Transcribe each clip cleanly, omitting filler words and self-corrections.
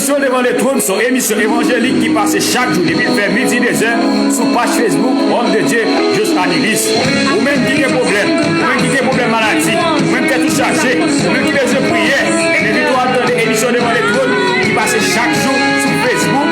Émission devant les trônes, son émission évangélique qui passe chaque jour depuis vers midi des heures sur page Facebook, Homme de Dieu, juste Annelise. Ou même qui a problème, ou même qui a problème maladie, ou même qui a tout chargé, ou même qui a besoin de prière. Et devez-vous attendre l'émission devant les trônes qui passe chaque jour sur Facebook,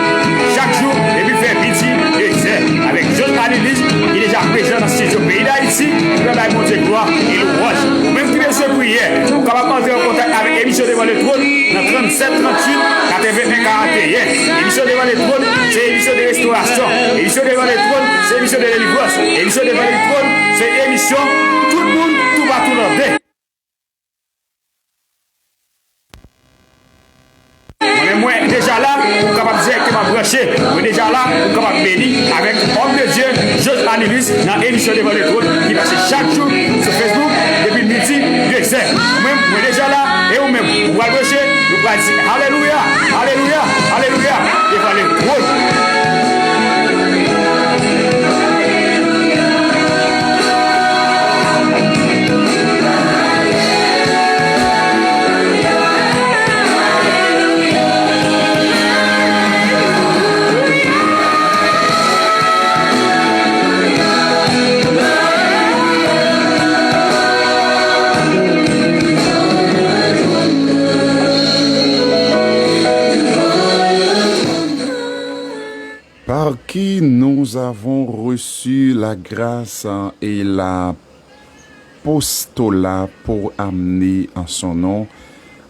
chaque jour depuis vers midi des heures. Avec Juste Annelise, qui est déjà présent dans ce studio pays d'Haïti, qui va monter gloire et louange. Ou même qui a besoin de prière, vous pouvez entrer en contact avec l'émission devant les trônes dans 37 38 81 41. Émission devant les trônes, c'est émission de restauration. Émission devant les trônes, c'est émission de délivrance. Émission devant les trônes, c'est émission tout le monde, tout va tout l'ordre. Moi déjà là, vous capable directement brancher. Moi déjà là, vous capable bénir avec Homme de Dieu, Juste Annelise, dans l'émission devant les trônes qui passe chaque jour sur Facebook depuis midi 2 heures. Moi déjà là, et vous-même, vous allez brancher, vous allez dire Alléluia, Alléluia, Alléluia, devant les trônes. Par qui nous avons reçu la grâce et l'apostolat pour amener en son nom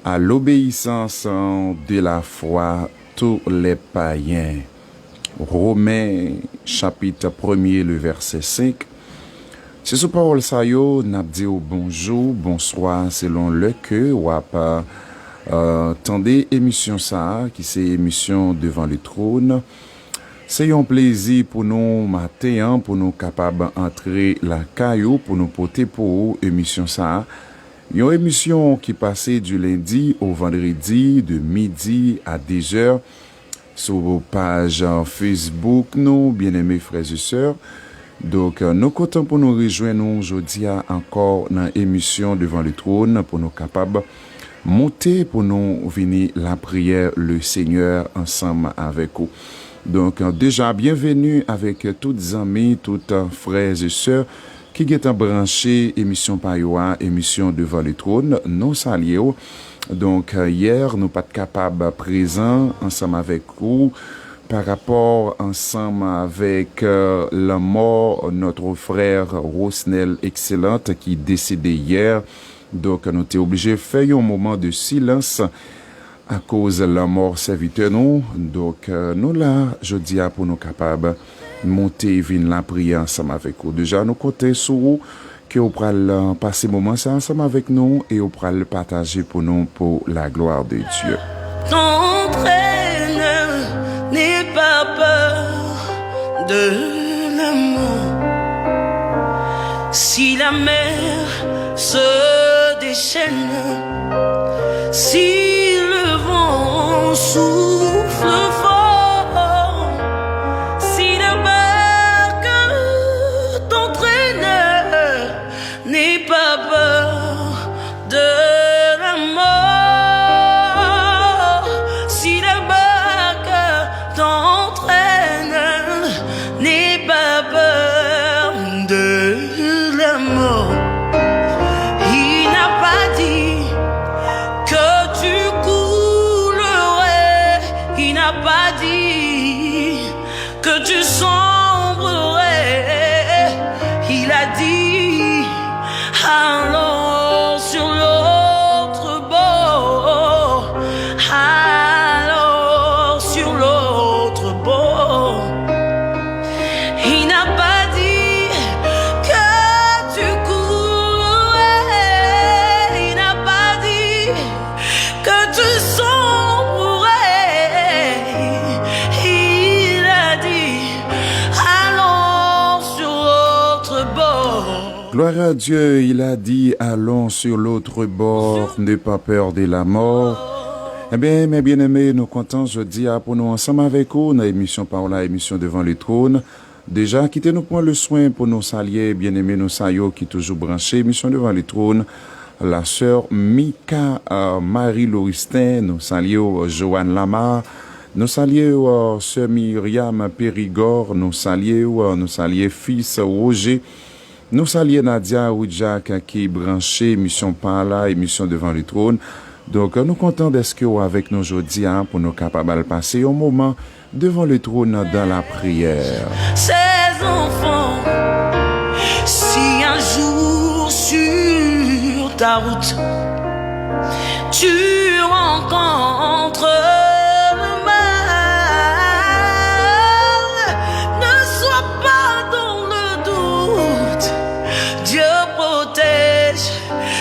à l'obéissance de la foi tous les païens. Romains chapitre 1er, le verset 5. C'est ce parole ça yo, n'a dit au bonjour, bonsoir selon le que ou pas tendez émission ça qui c'est émission devant le trône. C'est un plaisir pour nous matin pour nous capables d'entrer la caillou pour nous porter pour émission ça. Une émission qui passait du lundi au vendredi de midi à 10h sur vos pages Facebook nous bien-aimés frères et sœurs. Donc nous comptons pour nous rejoindre aujourd'hui encore dans l'émission devant le trône pour nous capables monter pour nous venir la prière le Seigneur ensemble avec vous. Donc, déjà, bienvenue avec toutes les amis, toutes frères et sœurs qui sont branchés émission Payoa, émission devant le trône, nous saluons. Donc, hier, nous pas capables présents ensemble avec vous par rapport ensemble avec la mort notre frère Rosnel Excellente qui est décédé hier. Donc, nous sommes obligés de faire un moment de silence à cause de la mort serviteur nous. Donc, nous là, je dis pour nous capables de monter et venir la prière ensemble avec vous. Déjà, nous comptons sur vous que vous pourrez passer moment ça ensemble avec nous et vous pourrez le partager pour nous pour la gloire de Dieu. T'entraîne, n'aie pas peur de l'amour. Si la mer se déchaîne, si souffle fort, si la barque t'entraîne, n'aie pas peur de la mort. Si la barque t'entraîne, n'aie pas peur de la mort. Il n'a pas dit que tu il n'a pas dit que tu sombrerais. Il a dit allons sur l'autre bord, allons sur l'autre bord. Il n'a pas dit que tu courrais. Il n'a pas dit que tu sombrerais. Gloire à Dieu, il a dit, allons sur l'autre bord, n'aie pas peur de la mort. Eh bien, mes bien-aimés, nous comptons jeudi pour nous ensemble avec vous, dans l'émission par la émission devant le trône. Déjà, quittez-nous prendre le soin pour nous saluer, bien-aimés, nous saluons qui toujours branchés, émission devant le trône. la sœur Mika Marie Lauristin, nous saluons Joanne Lamar, nous saluons sœur Myriam Périgord, nous saluons fils Roger, nous saluons Nadia Oudjak qui est branché, émission par là, émission devant le trône. Donc, nous comptons d'être avec nous aujourd'hui pour nous capables de passer un moment devant le trône dans la prière. Ces enfants, si un jour sur ta route, tu rencontres le mal, ne sois pas dans le doute, Dieu protège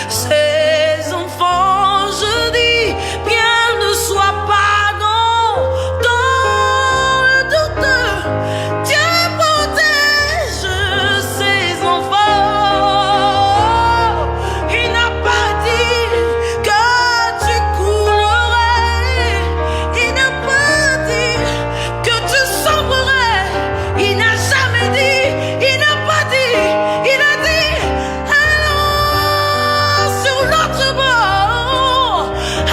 ses enfants, je dis bien, ne sois pas dans le doute, Dieu protège ses enfants. Il n'a pas dit que tu coulerais, il n'a pas dit que tu sombrerais, il n'a jamais dit, il n'a pas dit, il a dit allons sur l'autre bord,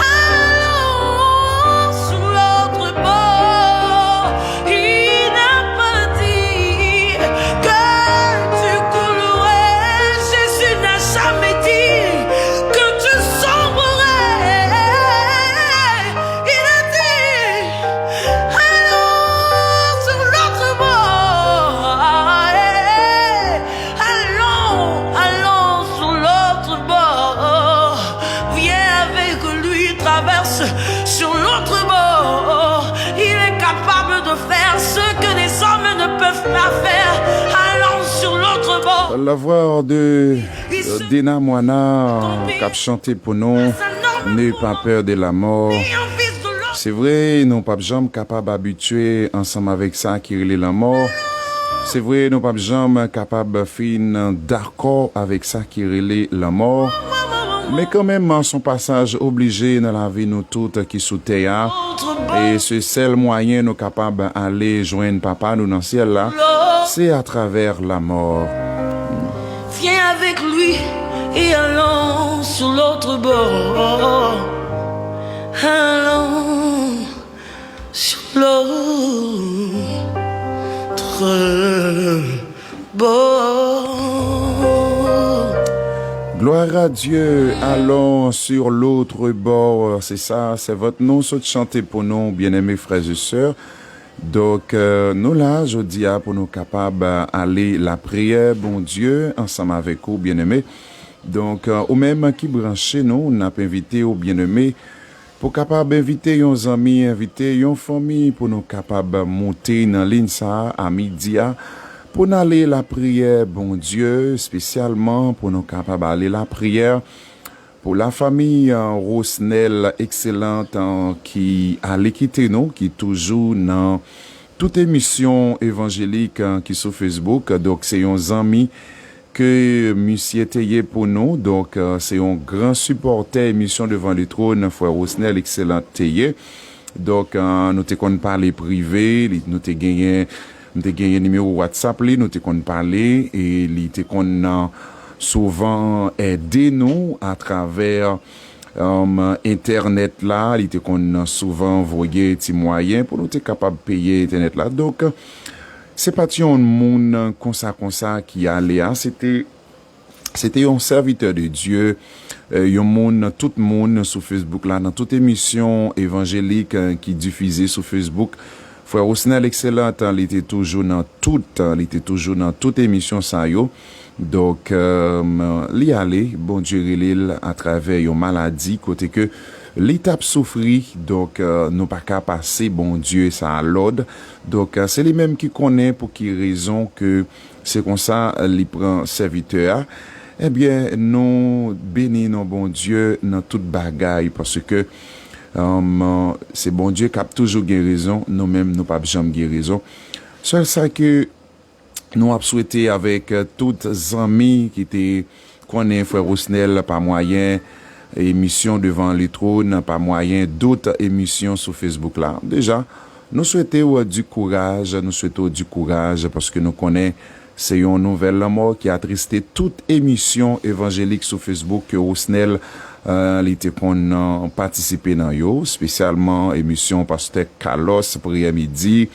allons sur l'autre bord. Il n'a pas dit que tu coulerais, Jésus n'a jamais dit que tu sombrerais, il a dit allons sur l'autre bord, allons sur l'autre bord, viens avec lui, traverse sur l'autre bord, il est capable de faire ce que les hommes ne peuvent pas faire, allons sur l'autre bord. La voix de Dina Moana qui a chanté pour nous, n'aie pas peur de la mort. C'est vrai, nous pas jamais capables d'habituer ensemble avec ça qui est la mort. C'est vrai, nous pas jamais capables de finir d'accord avec ça qui est la mort. Mais quand même, son passage obligé dans la vie nous toutes qui sous terre. Et ce seul moyen nous capables d'aller joindre papa nous dans le ciel là, c'est à travers la mort. Viens avec lui et allons sur l'autre bord. Allons sur l'autre bord. Gloire à Dieu, allons sur l'autre bord. C'est ça, c'est votre nom, ce chanter pour nous, bien-aimés frères et sœurs. Donc, nous là, je dis pour nous capables d'aller la prière, bon Dieu, ensemble avec vous, bien-aimés. Donc, au même qui branché nous, on a invité aux bien-aimés pour capable inviter nos amis, inviter nos familles pour nous capables monter dans l'INSA à midi pour nous aller la prière, bon Dieu, spécialement pour nous capables d'aller la prière pour la famille Rosnel excellente qui a quitté nous, qui toujours dans toute émission évangélique qui sur Facebook. Donc c'est un ami que monsieur Teye pour nous. Donc c'est un grand supporter émission devant le trône, frère Rosnel excellent Teye. Donc nous te qu'on parler privé, nous te gagné numéro WhatsApp, nous te qu'on parler et li te qu'on souvent aider nous à travers internet là, il était qu'on souvent envoyé des moyens pour nous être capable de payer internet là. Donc c'est pas un monde comme ça qui allait, c'était un serviteur de Dieu, un monde, tout le monde sur Facebook là, dans toute émission évangélique qui diffusée sur Facebook. Frère Rosnel excellent, il était toujours dans toute émission ça yo. Donc li aller bon Dieu relève à travers une maladie côté que l'étape souffri, donc nous pas qu'à passer bon Dieu ça à l'ordre. Donc c'est les mêmes qui connaît pour qui raison que c'est comme ça li prend serviteur. Eh bien nous bénissons bon Dieu dans toute bagaille parce que c'est bon Dieu qui a toujours raison, nous-mêmes nous pas jamais raison. Seul ça que nous avons souhaité avec toutes les amis qui étaient connaissent frère Rosnel par moyen émission devant le trône, par moyen d'autres émissions sur Facebook là. Déjà, nous souhaitons du courage parce que nous connaissons c'est une nouvelle mort qui a attristé toute émission évangélique sur Facebook que Rousnel était qu'on participer dans yo, spécialement émission Pasteur Carlos après-midi,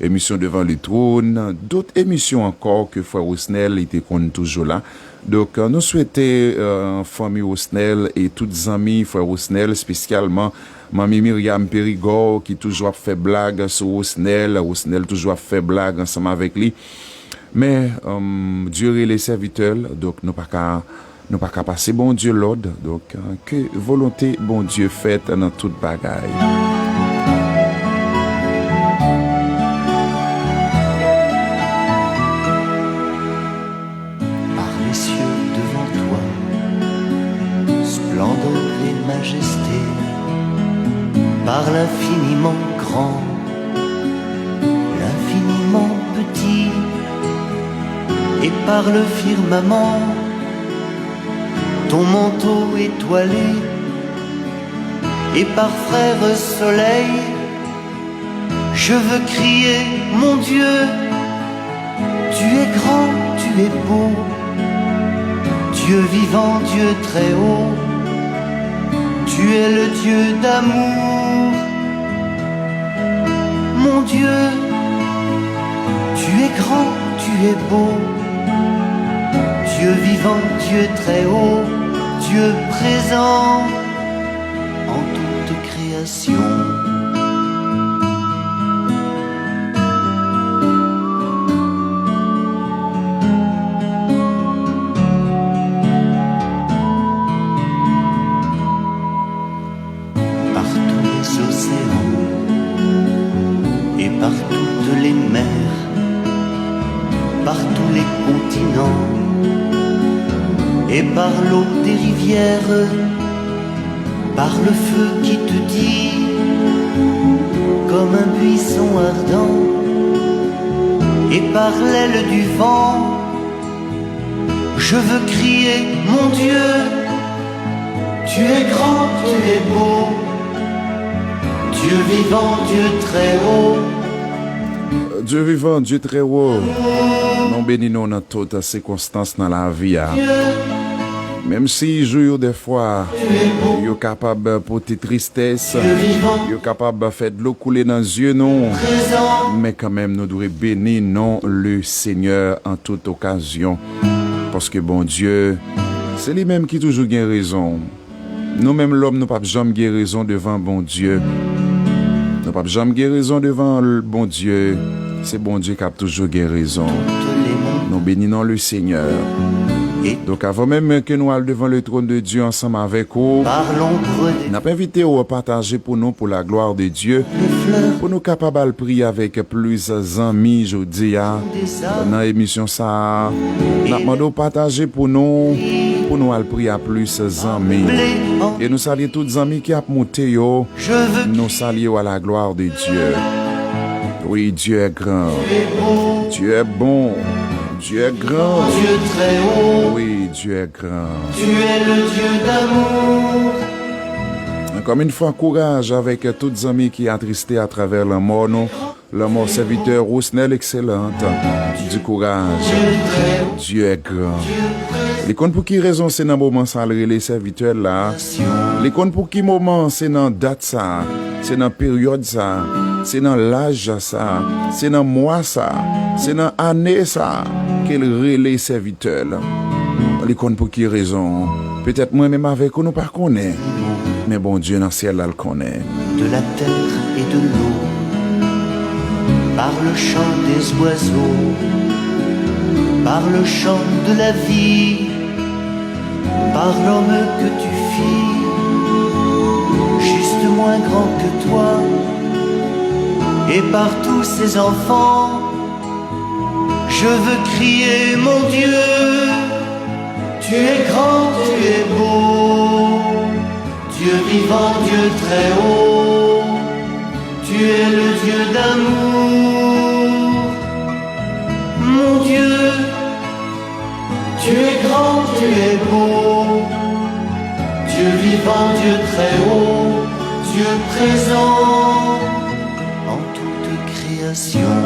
émission devant le trône, d'autres émissions encore que Frère Rousnel était qu'on toujours là. Donc nous souhaitons famille Rousnel et toutes amis Frère Rousnel, spécialement Mamie Myriam Périgord qui toujours fait blague sur Rousnel toujours fait blague ensemble avec lui. Mais Dieu est les serviteurs, donc nous pas qu'à passer bon Dieu l'ordre, donc que volonté bon Dieu faite dans toute bagaille. Par les cieux devant toi, splendeur et majesté, par l'infiniment grand, l'infiniment petit, et par le firmament, ton manteau étoilé, et par frère soleil, je veux crier, mon Dieu, tu es grand, tu es beau, Dieu vivant, Dieu très haut, tu es le Dieu d'amour, mon Dieu, tu es grand, tu es beau, Dieu vivant, Dieu très haut, Dieu présent en toute création. Par tous les océans et par toutes les mers, par tous les continents et par l'eau des rivières, par le feu qui te dit comme un buisson ardent, et par l'aile du vent, je veux crier, mon Dieu, tu es grand, tu es beau, Dieu vivant, Dieu très haut. Dieu vivant, Dieu très haut, nous bénissons dans toutes circonstances dans la vie. Même si je des fois, yo capable de porter tristesse, yo capable de faire de l'eau couler dans les yeux, non. Mais quand même, nous devons bénir non le Seigneur en toute occasion. Parce que bon Dieu, c'est lui-même qui toujours gagne raison. Nous-mêmes, l'homme, nous pas jamais gagne raison devant bon Dieu. Nous pas jamais gagne raison devant le bon Dieu. C'est bon Dieu qui a toujours gagne raison. Nous bénissons le Seigneur. Donc avant même que nous allions devant le trône de Dieu ensemble avec vous, nous avons invité à partager pour nous, pour la gloire de Dieu, pour nous capables de prier avec plus d'amis, je dis, dans l'émission ça, nous avons demandé de partager pour nous aller prier à plus d'amis. Et nous saluons tous les amis qui ont monté, nous saluons à la gloire de Dieu. Oui, Dieu est grand, Dieu est bon. Dieu est grand, Dieu très haut, oui, Dieu est grand. Tu es le Dieu d'amour. Comme une fois, courage avec tous les amis qui sont attristés à travers la mort, la mort serviteur Rousnel excellente. Du courage, Dieu est grand. Les comptes pour qui raison c'est dans le moment ça les serviteurs là. Les comptes pour qui moment c'est dans date ça, c'est dans période ça, c'est dans l'âge ça, c'est dans mois ça, c'est dans année ça qu'elle relais serviteurs. Les comptes pour qui raison, peut-être moi-même avec nous pas connaît, mais bon Dieu dans le ciel là le connaît. De la terre et de l'eau, par le chant des oiseaux, par le chant de la vie, par l'homme que tu fis, juste moins grand que toi, et par tous ces enfants, je veux crier mon Dieu, tu es grand, tu es beau, Dieu vivant, Dieu très haut, tu es le Dieu d'amour, mon Dieu, tu es grand, tu es beau, Dieu vivant, Dieu très haut, Dieu présent en toute création.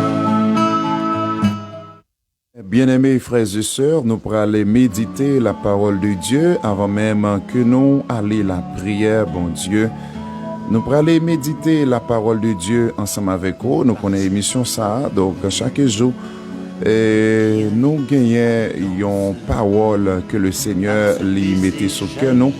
Bien-aimés frères et sœurs, nous pourrons aller méditer la parole de Dieu avant même que nous allions la prière, bon Dieu. Nous pourrons aller méditer la parole de Dieu ensemble avec vous. Nous connaissons l'émission ça, donc chaque jour, nous gagnons une parole que le Seigneur lui mettait sur le cœur, nous.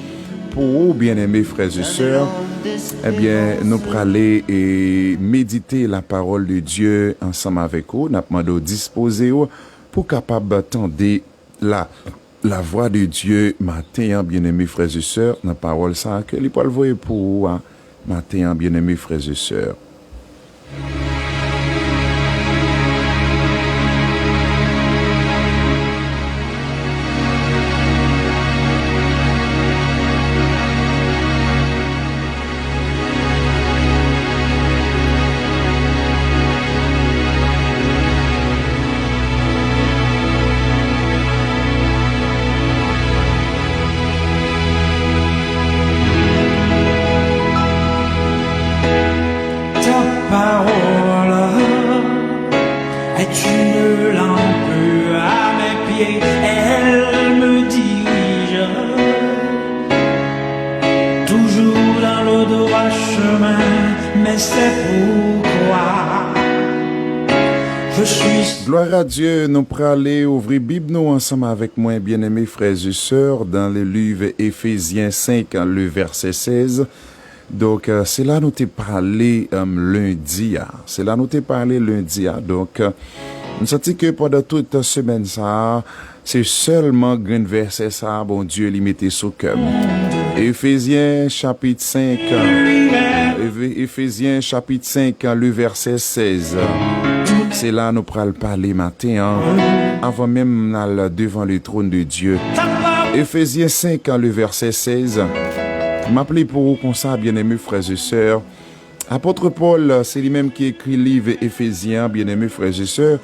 Pour vous, bien-aimés frères et sœurs, eh bien, nous pourrons aller et méditer la parole de Dieu ensemble avec vous. Nous demandons disposer pour capable d'entendre la voix de Dieu matin, bien-aimés frères et sœurs, dans la parole ça que les poils voient pour vous, matin, bien-aimés frères et sœurs. Gloire à Dieu, nous pourrons aller ouvrir Bible nous ensemble avec moi, bien-aimés frères et sœurs, dans le livre Éphésiens 5, le verset 16. Donc, c'est là nous t'ai parlé lundi. C'est là nous t'ai parlé lundi. Donc, nous sentons que pendant toute la semaine, ça, c'est seulement un verset, ça, bon Dieu, limité sur cœur. Éphésiens chapitre 5, Éphésiens chapitre 5, le verset 16. C'est là nous pourrons parler matin, avant même d'aller devant le trône de Dieu. Éphésiens 5, le verset 16. M'appelez pour vous comme ça, bien-aimés frères et sœurs. Apôtre Paul, c'est lui-même qui écrit le livre Éphésiens, bien-aimés frères et sœurs.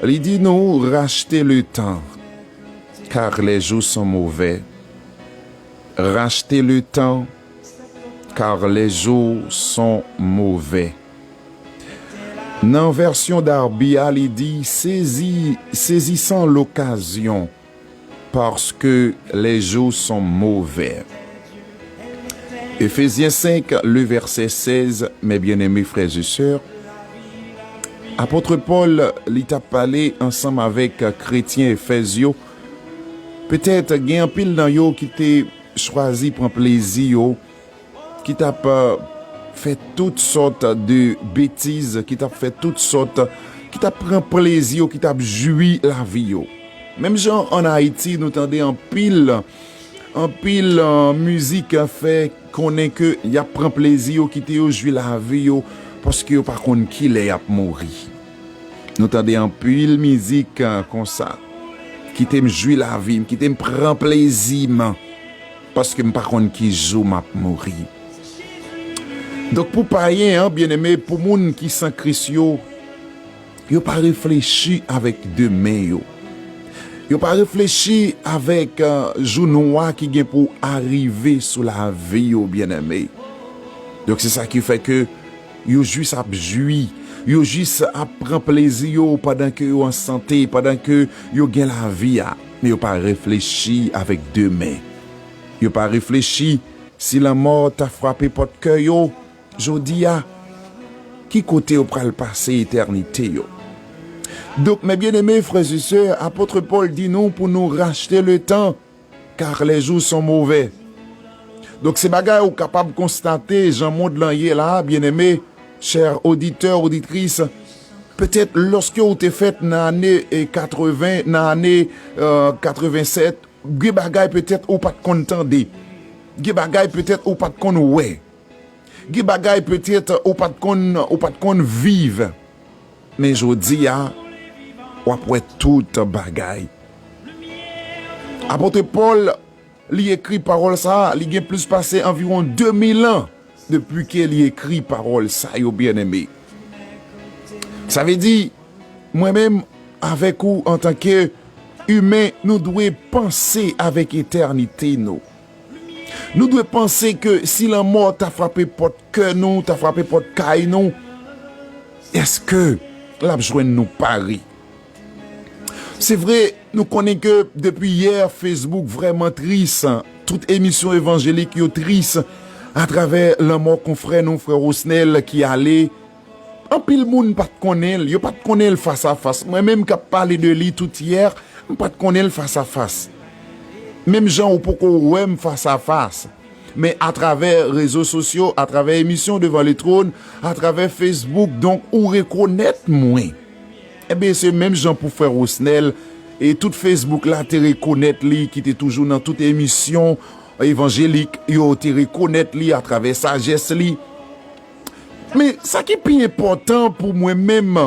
Il dit nous racheter le temps, car les jours sont mauvais. Racheter le temps, car les jours sont mauvais. Dans la version d'Arbia, il dit saisissant l'occasion parce que les jours sont mauvais. Éphésiens 5, le verset 16, mes bien-aimés frères et sœurs, apôtre Paul, il a parlé ensemble avec chrétiens éphésiens. Peut-être qu'il y a un pile dans eux qui t'a choisi pour un plaisir, qui t'a fait toutes sortes de bêtises, qui t'a fait toutes sortes, qui t'a pris plaisir, qui t'a joui la vie. Même genre en Haïti, nous entendons en pile musique fait qu'on est que y a pris plaisir, qui t'a joui la vie, parce que par contre qui l'est à mourir. Nous entendons en pile musique comme ça, qui t'aime jouer la vie, qui t'aime prendre plaisir, parce que par contre qui joue m'a mourir. Donc pour païen, bien-aimé, pour moun qui sans Christ yo pas réfléchi avec deux mains yo pas réfléchi avec jour noir qui vient pour arriver sur la vie yo, bien-aimé. Donc c'est ça qui fait que yo juste à jouir, yo juste à prendre plaisir pendant que yo en santé, pendant que yo gagne la vie, mais yo pas réfléchi avec deux mains. Yo pas réfléchi si la mort t'a frappé porte cœur yo. Jodi a, qui côté au pral passer éternité yo. Donc, mes bien-aimés frères et sœurs, apôtre Paul dit non pour nous racheter le temps, car les jours sont mauvais. Donc, c'est bagay ou capable de constater, Jean-Monde Lanier là, bien-aimés, chers auditeurs, auditrices, peut-être lorsque vous t'es fait dans l'année 80, dans l'année 87, des bagay peut-être ou pas de content des bagay peut-être ou pas de con ouais. Gi bagay peut-être ou pas de kon vive. Mais jodi a ou après tout bagay. Apôtre Paul li écrit parole ça, li gen plus passé environ 2000 ans depuis qu'il écrit parole ça yo bien-aimé. Ça veut dire moi-même avec vous en tant que humain, nous devons penser avec éternité nous. Nous devons penser que si la mort t'a frappé porte cœur nous, t'a frappé porte caille nous, est-ce que la besoin nous parie? C'est vrai, nous connaissons que depuis hier, Facebook vraiment triste. Toute émission évangélique est triste à travers la mort qu'on frère, nos frères Osnel qui allait. En pile moun pas de connaître, yo pas de connaître face à face. Moi-même qui a parlé de lui tout hier, pas de connaître face à face. Même gens ou pourquoi ouais face à face. Mais à travers réseaux sociaux, à travers émissions devant les trônes, à travers Facebook, donc ou reconnaître moins. Eh bien, c'est même gens pour faire Osnel et tout Facebook là te reconnaître lui qui était toujours dans toute émission évangélique, yo te reconnaître lui à travers sagesse lui. Mais ça qui est plus important pour moi-même,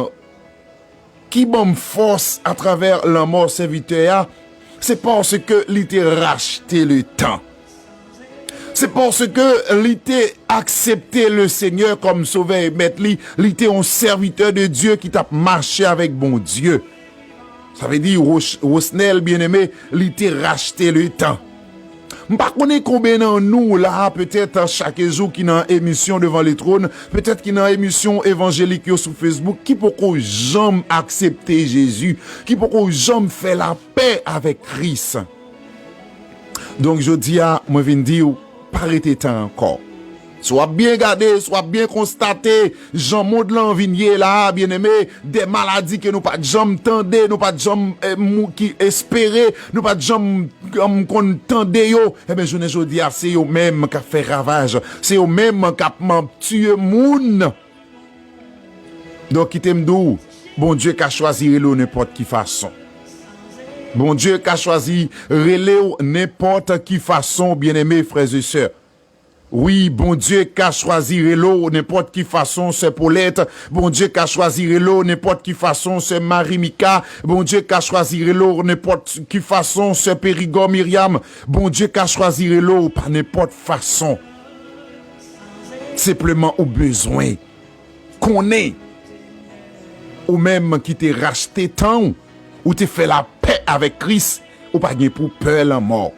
qui m'en force à travers la mort serviteur, c'est parce que l'ité racheté le temps. C'est parce que l'ité accepté le Seigneur comme sauveur et maître, l'ité un serviteur de Dieu qui t'a marché avec bon Dieu. Ça veut dire, Osnel bien-aimé, l'ité racheté le temps. M'pas connaît combien dans nous là peut-être chaque jour qui dans émission devant les trônes, peut-être qui dans émission évangélique sur Facebook qui pourquoi jamais accepter Jésus, qui pourquoi jamais faire la paix avec Christ. Donc je dis à moi viens dire pas arrêter temps encore. Soit bien gardé, soit bien constaté, Jean Maud Lanvigné là, bien aimé, des maladies que nous pas jamais tendé, nous pas jamais qui espérer, nous pas jamais qu'on tendé yo, eh ben je dis c'est eux même qui fait ravage, c'est eux même qui tué moun. Donc qui t'aime d'où? Bon Dieu qui a choisi le n'importe qui façon. Bon Dieu qui a choisi relève n'importe qui façon, bien aimé frères et sœurs. Oui, bon Dieu qui a choisi l'eau, n'importe qui façon, c'est Paulette. Bon Dieu qui a choisi l'eau, n'importe qui façon, c'est Marie-Mika. Bon Dieu qui a choisi l'eau, n'importe qui façon, c'est Périgord Myriam. Bon Dieu qui a choisi l'eau, par n'importe façon. Simplement au besoin qu'on ait. Ou même qui t'ait racheté tant, ou t'ait fait la paix avec Christ, ou pas pour peur la mort.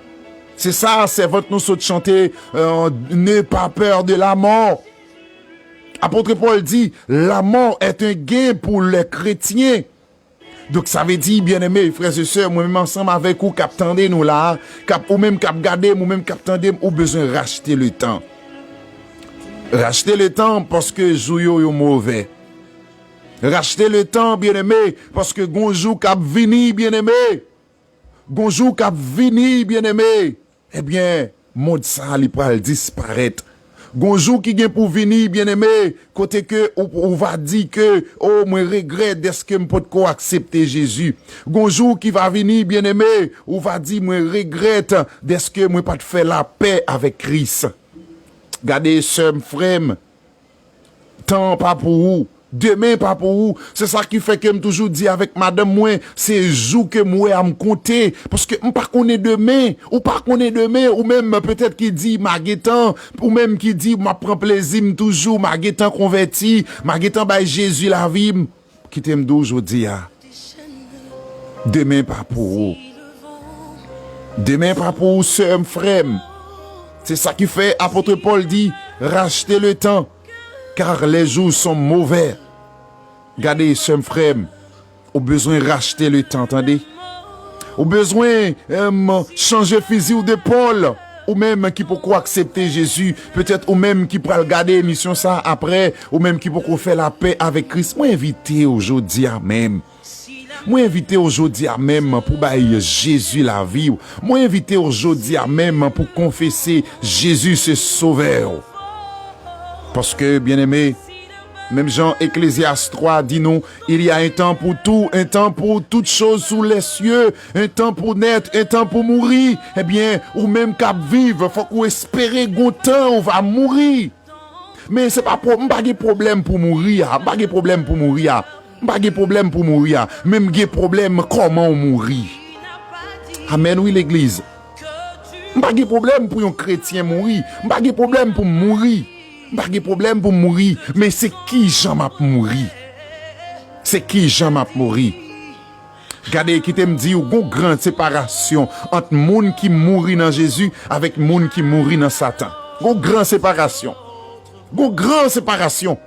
C'est ça, c'est votre nous saute chanter, n'aie pas peur de la mort. Apôtre Paul dit, la mort est un gain pour les chrétiens. Donc ça veut dire, bien aimés, frères et sœurs, moi-même ensemble avec vous, cap tendez nous là, ou même cap garder, ou même cap tendez, ou besoin de racheter le temps. Racheter le temps parce que jouyo yo mauvais. Racheter le temps, bien aimé, parce que gonjou cap vini, bien aimé. Gonjou cap vini, bien aimé. Eh bien, monde ça li pral disparaître. Gonjou qui gen pour venir, bien aimé, côté que on va dire que oh moi regrette est-ce que m'pot ko accepter Jésus. Gonjou qui va venir, bien aimé, on va dire moi regrette est-ce que moi pas de faire la paix avec Christ. Gardez sœur frère, temps pas pour vous. Demain pas pour vous. C'est ça qui fait que me toujours dit avec madame moi, c'est jour que moi à me compter parce que on pas connaît demain, ou pas connaît demain, ou même peut-être qui dit Maguetan, ou même qui dit m'a prend plaisir toujours Maguetan converti, Maguetan by Jésus la vie qui t'aime d'aujourd'hui. Demain pas pour vous. Demain pas pour vous, sœur frère. C'est ça qui fait apôtre Paul dit racheter le temps. Car les jours sont mauvais. Regardez, chers frères, au besoin de racheter le temps, attendez. Au besoin changer fusil ou d'épaule. Ou même qui pourquoi accepter Jésus. Peut-être ou même qui pourra regarder l'émission ça après. Ou même qui pourquoi faire la paix avec Christ. Moi invité aujourd'hui à même. Moi invité aujourd'hui à même pour bailler Jésus la vie. Moi invité aujourd'hui à même pour confesser Jésus ce sauveur. Parce que, bien aimé, même Jean Ecclésiaste 3 dit nous, il y a un temps pour tout, un temps pour toutes choses sous les cieux, un temps pour naître, un temps pour mourir. Eh bien, ou même qu'à vivre, faut qu'on espère qu'on temps on va mourir. Mais c'est pas pas de problème pour mourir, pas de problème pour mourir, pas de problème pour mourir, même des problème comment mourir. Amen, oui l'église. Pas de problème pour un chrétien mourir, pas de problème pour mourir. Pas de problème pour mourir, mais c'est qui Jean m'a mourir? C'est qui Jean m'a mourir? Regardez qui t'aime dit une grande séparation entre monde qui mourit dans Jésus avec monde qui mourit dans Satan. Une grande séparation. Une grande séparation.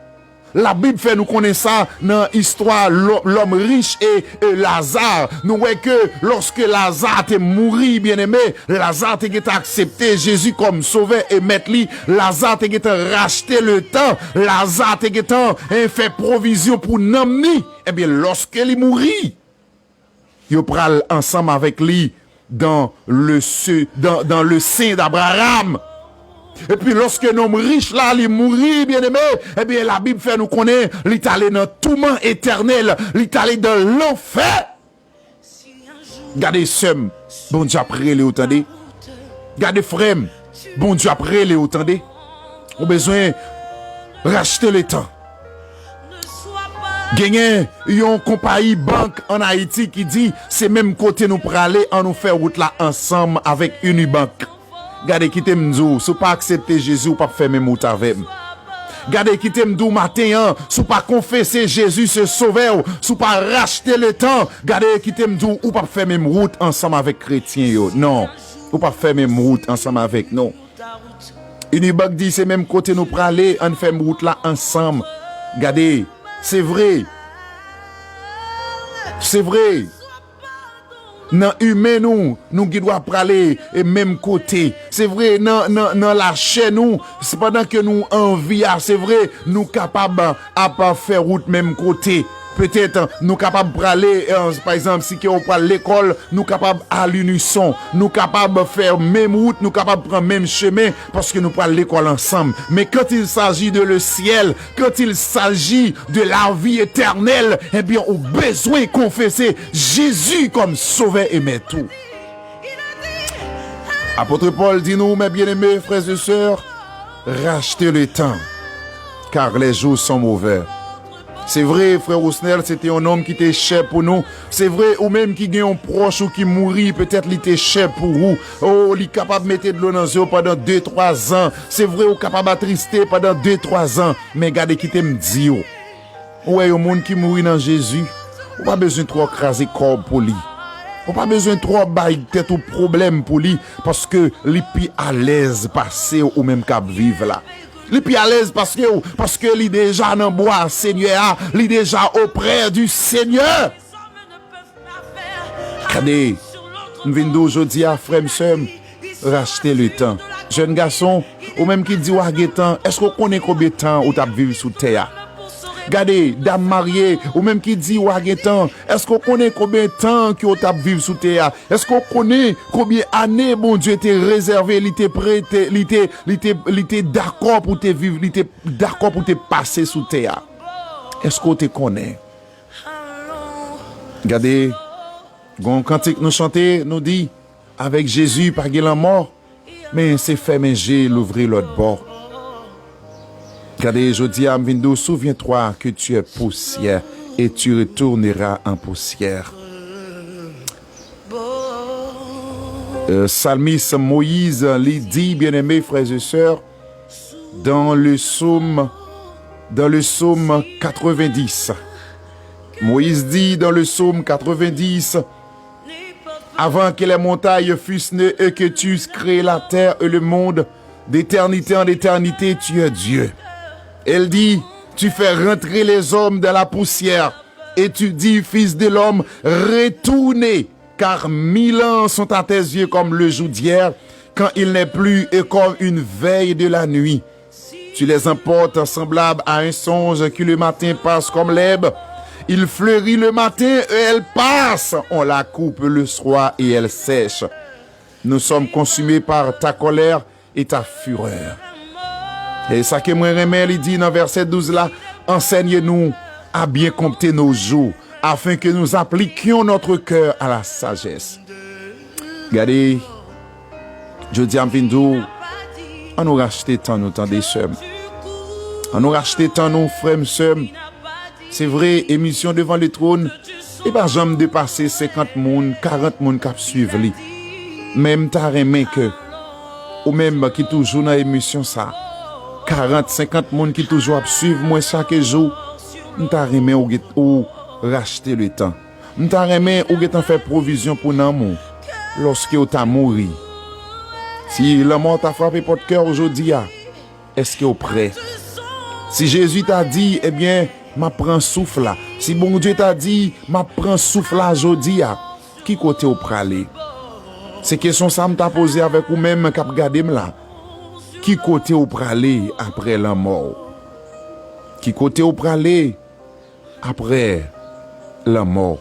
La Bible fait nous connaître ça dans l'histoire l'homme riche et Lazare. Nous voyons que lorsque Lazare était mort, bien aimé, Lazare était accepté Jésus comme sauveur et maître lui. Lazare était racheté le temps. Lazare était fait provision pour n'amener. Eh bien, lorsque il mourit, il pral ensemble avec lui dans le sein d'Abraham. Et puis lorsque un homme riche là, il mourit, bien aimé, eh bien la Bible fait nous connaître, il est allé dans le tourment éternel, il est allé dans l'enfer. Gardez somme, bon Dieu après les entendez. Gardez frère, bon Dieu après les entendez. On a besoin de racheter le temps. Gagné une compagnie banque en Haïti qui dit c'est même côté nous pour aller en nous faire route là ensemble avec Unibank. Gardez qui t'aime nous, si pas accepter Jésus ou pas faire même route avec. Gardez qui t'aime nous matin, si pas confesser Jésus ce sauveur, si pas racheter le temps. Gardez qui t'aime nous ou pas faire même route ensemble avec chrétiens yo. Non, ou pas faire même route ensemble avec nous. Unibank dit c'est même côté nous pour aller en faire route là ensemble. Gardez, c'est vrai. C'est vrai. Dans humain nous qui doit aller et même côté. C'est vrai dans la chaîne nous, c'est pendant que nous envie, c'est vrai nous capables à pas faire route même côté. Peut-être nous capables d'aller, par exemple, si on prend l'école, nous capables à l'unisson, nous capables de faire même route, nous capables de prendre même chemin parce que nous prenons l'école ensemble. Mais quand il s'agit de le ciel, quand il s'agit de la vie éternelle, eh bien, on a besoin de confesser Jésus comme sauveur et maître. Apôtre Paul dit nous, mes bien-aimés frères et sœurs, rachetez le temps, car les jours sont mauvais. C'est vrai, frère Ousnel, c'était un homme qui était cher pour nous. C'est vrai, ou même qui gagne un proche ou qui mourit, peut-être il était cher pour vous. Oh, il est capable de mettre de l'eau dans les yeux pendant 2-3 ans. C'est vrai, ou capable d'attrister pendant 2-3 ans. Mais regardez qui t'aime dire. Ouais, au monde qui mourit dans Jésus, on pas besoin de trop craser corps pour lui. On pas besoin de trop bailler tête au problème pour lui, parce que lui plus à l'aise passer ou même cap vivre là. Il est plus à l'aise parce que il est déjà dans le bois, Seigneur, il est déjà auprès du Seigneur. Regardez, nous venons d'aujourd'hui à frère, racheter le temps. Jeune garçon, ou même qui dit, est-ce qu'on connaît combien de temps où tu as vécu sous terre? Regardez, dame mariée, ou même qui dit, est-ce qu'on connaît combien de temps que tu as vécu sous terre? Est-ce qu'on connaît combien d'années, bon Dieu, t'es réservé, il était prêt, il était d'accord pour te vivre, il était d'accord pour te passer sous terre? Est-ce qu'on te connaît? Regardez, quand cantique nous chanter, nous dit, avec Jésus, par la mort, mais c'est fait manger, l'ouvrir l'autre bord. Regardez, je dis à Mvindo, souviens-toi que tu es poussière et tu retourneras en poussière. Psalmiste Moïse lui dit, bien-aimés frères et sœurs, dans le psaume 90. Moïse dit dans le psaume 90, avant que les montagnes fussent nées et que tu crées la terre et le monde, d'éternité en éternité, tu es Dieu. Elle dit, tu fais rentrer les hommes dans la poussière et tu dis, fils de l'homme, retournez, car 1000 ans sont à tes yeux comme le jour d'hier, quand il n'est plus et comme une veille de la nuit. Tu les emportes semblables à un songe qui le matin passe comme l'herbe. Il fleurit le matin et elle passe. On la coupe le soir et elle sèche. Nous sommes consumés par ta colère et ta fureur. Et ça que moi remets, il dit dans verset 12 là, enseigne-nous à bien compter nos jours, afin que nous appliquions notre cœur à la sagesse. Regardez, je dis à Mvindo, on nous racheter tant nous temps des sommes. On nous racheter tant nos frères, sœurs. C'est vrai, émission devant le trône, et pas jamais dépasser 50 moun, 40 moun qui suivent lui. Même t'as remis que, ou même qui toujours dans l'émission ça, 40, 50 moun qui toujours suivent moi chaque jour, m'ta remet ou racheter le temps. M'ta remet ou get fait provision pour l'amour lorsque ou t'a mouru. Si la mort t'a frappé votre cœur aujourd'hui, est-ce que vous prêt? Si Jésus t'a dit, eh bien, m'a prend souffle là. Si bon Dieu t'a dit, m'a prend souffle là, jodi a, qui côté ou pralé? C'est question ça me t'a posé avec ou même k'ap gade là. Qui côté ou pralé après la mort? Qui côté ou pralé après la mort?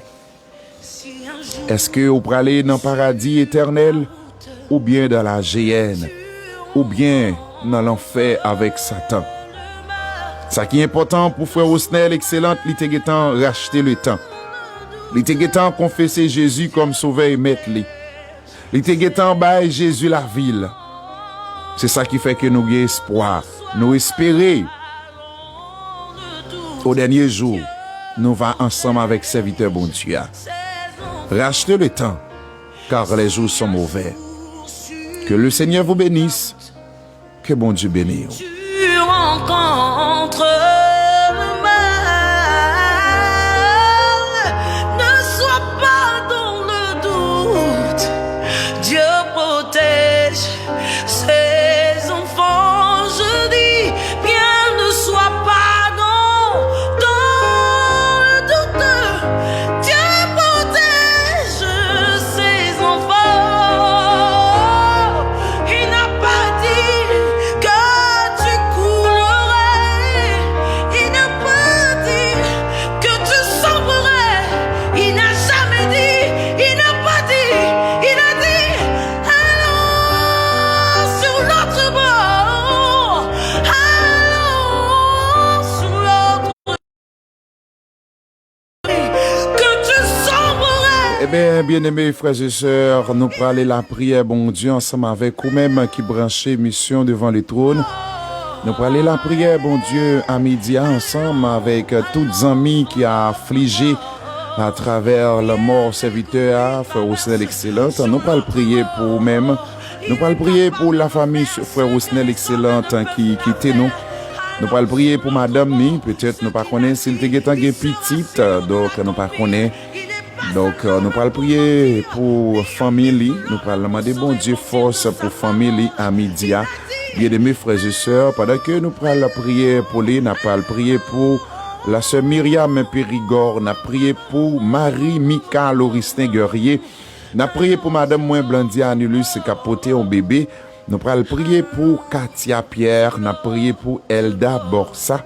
Est-ce que vous pralez dans le paradis éternel ou bien dans la géhenne ou bien dans l'enfer avec Satan? Ça qui est important pour frère Osnel excellente, il était temps racheter le temps. Il était temps confesser Jésus comme sauveur et maître. Il était temps bailler Jésus la ville. C'est ça qui fait que nous avons espoir, nous espérons. Au dernier jour, nous va ensemble avec serviteur bon Dieu. Rachetez le temps, car les jours sont mauvais. Que le Seigneur vous bénisse, que bon Dieu bénisse. Tu rencontres le mal, ne sois pas dans le doute. Dieu protège ses enfants, je dis, bien ne sois pas dans le doute. Dieu protège ses enfants. Il n'a pas dit que tu coulerais, il n'a pas dit que tu sombrerais, il n'a jamais dit, il n'a pas dit, il a dit allons sur l'autre bord, allons sur l'autre bord, que tu sombrerais. Eh bien, bien-aimés frères et sœurs, nous parlons la prière, bon Dieu, ensemble avec vous-même qui branchez mission devant le trône. Nous parlons la prière, bon Dieu, à midi, ensemble avec tous les amis qui a affligé à travers la mort serviteur, frère Osnel excellente. Nous parlons prier pour vous-même. Nous parlons prier pour la famille, frère Osnel excellente qui quitte nous. Nous parlons prier pour madame ni, peut-être nous pas connaissons s'il était petite, donc nous pas connaissons. Donc, nous allons prier pour famille, nous allons demander bon Dieu force pour famille à midi. Bien-aimés frères et sœurs, pendant que nous allons prier pour lui, nous allons prier pour la sœur Myriam Périgord, nous allons prier pour Marie-Mika Lauristin Guerrier, nous allons prier pour madame Moins Blandia Anulus Capoté en bébé, nous allons prier pour Katia Pierre, nous allons prier pour Elda Borsa,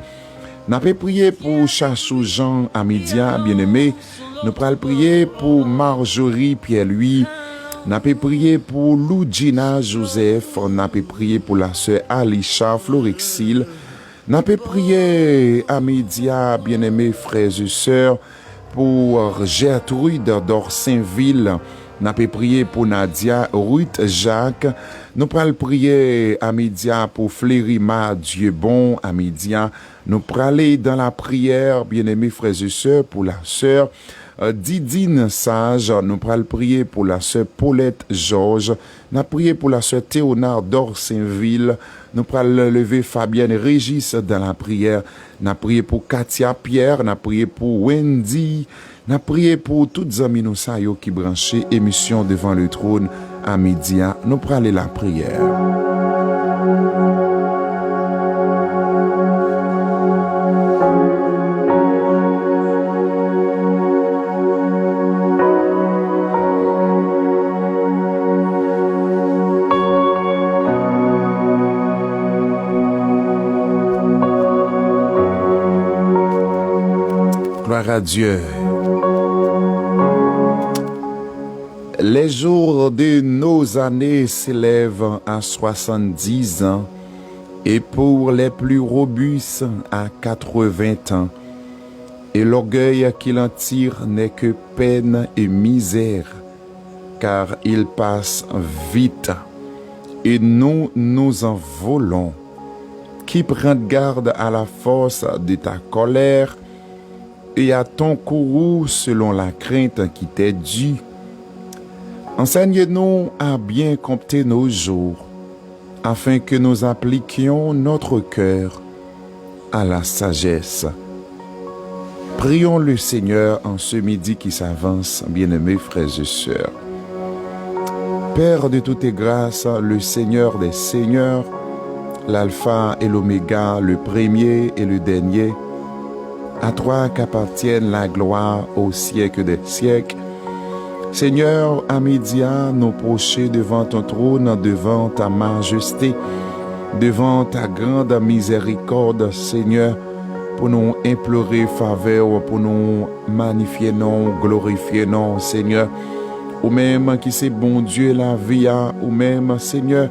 nous allons prier pour Chachou Jean à midi, bien-aimés. Nous allons prier pour Marjorie Pierre-Louis. Nous allons prier pour Loudjina Joseph. Nous allons prier pour la sœur Alisha Florexil. Nous allons prier à Média, bien-aimés frères et sœurs, pour Gertrude d'Orsainville. Nous allons prier pour Nadia Ruth Jacques. Nous allons prier à Média pour Flérima Dieu bon à Média. Nous allons aller dans la prière, bien-aimés frères et sœurs, pour la sœur Didine Sage. Nous allons prier pour la sœur Paulette Georges. Nous allons prier pour la sœur Théonard d'Orsainville. Nous allons lever Fabienne Régis dans la prière. Nous allons prier pour Katia Pierre. Nous allons prier pour Wendy. Nous allons prier pour toutes les amis nous qui branchaient émission devant le trône à midi. Nous allons aller la prière. Gloire à Dieu. Les jours de nos années s'élèvent à 70 ans et pour les plus robustes à 80 ans. Et l'orgueil qu'il en tire n'est que peine et misère, car il passe vite et nous nous en volons. Qui prend garde à la force de ta colère et à ton courroux selon la crainte qui t'est due. Enseigne-nous à bien compter nos jours, afin que nous appliquions notre cœur à la sagesse. Prions le Seigneur en ce midi qui s'avance, bien-aimés frères et sœurs. Père de toutes tes grâces, le Seigneur des Seigneurs, l'alpha et l'oméga, le premier et le dernier. À toi qu'appartienne la gloire au siècle des siècles. Seigneur, à midi, nous procher devant ton trône, devant ta majesté, devant ta grande miséricorde, Seigneur, pour nous implorer faveur, pour nous magnifier, non, glorifier, non, Seigneur. Ou même qui c'est bon Dieu la vie, ou même, Seigneur,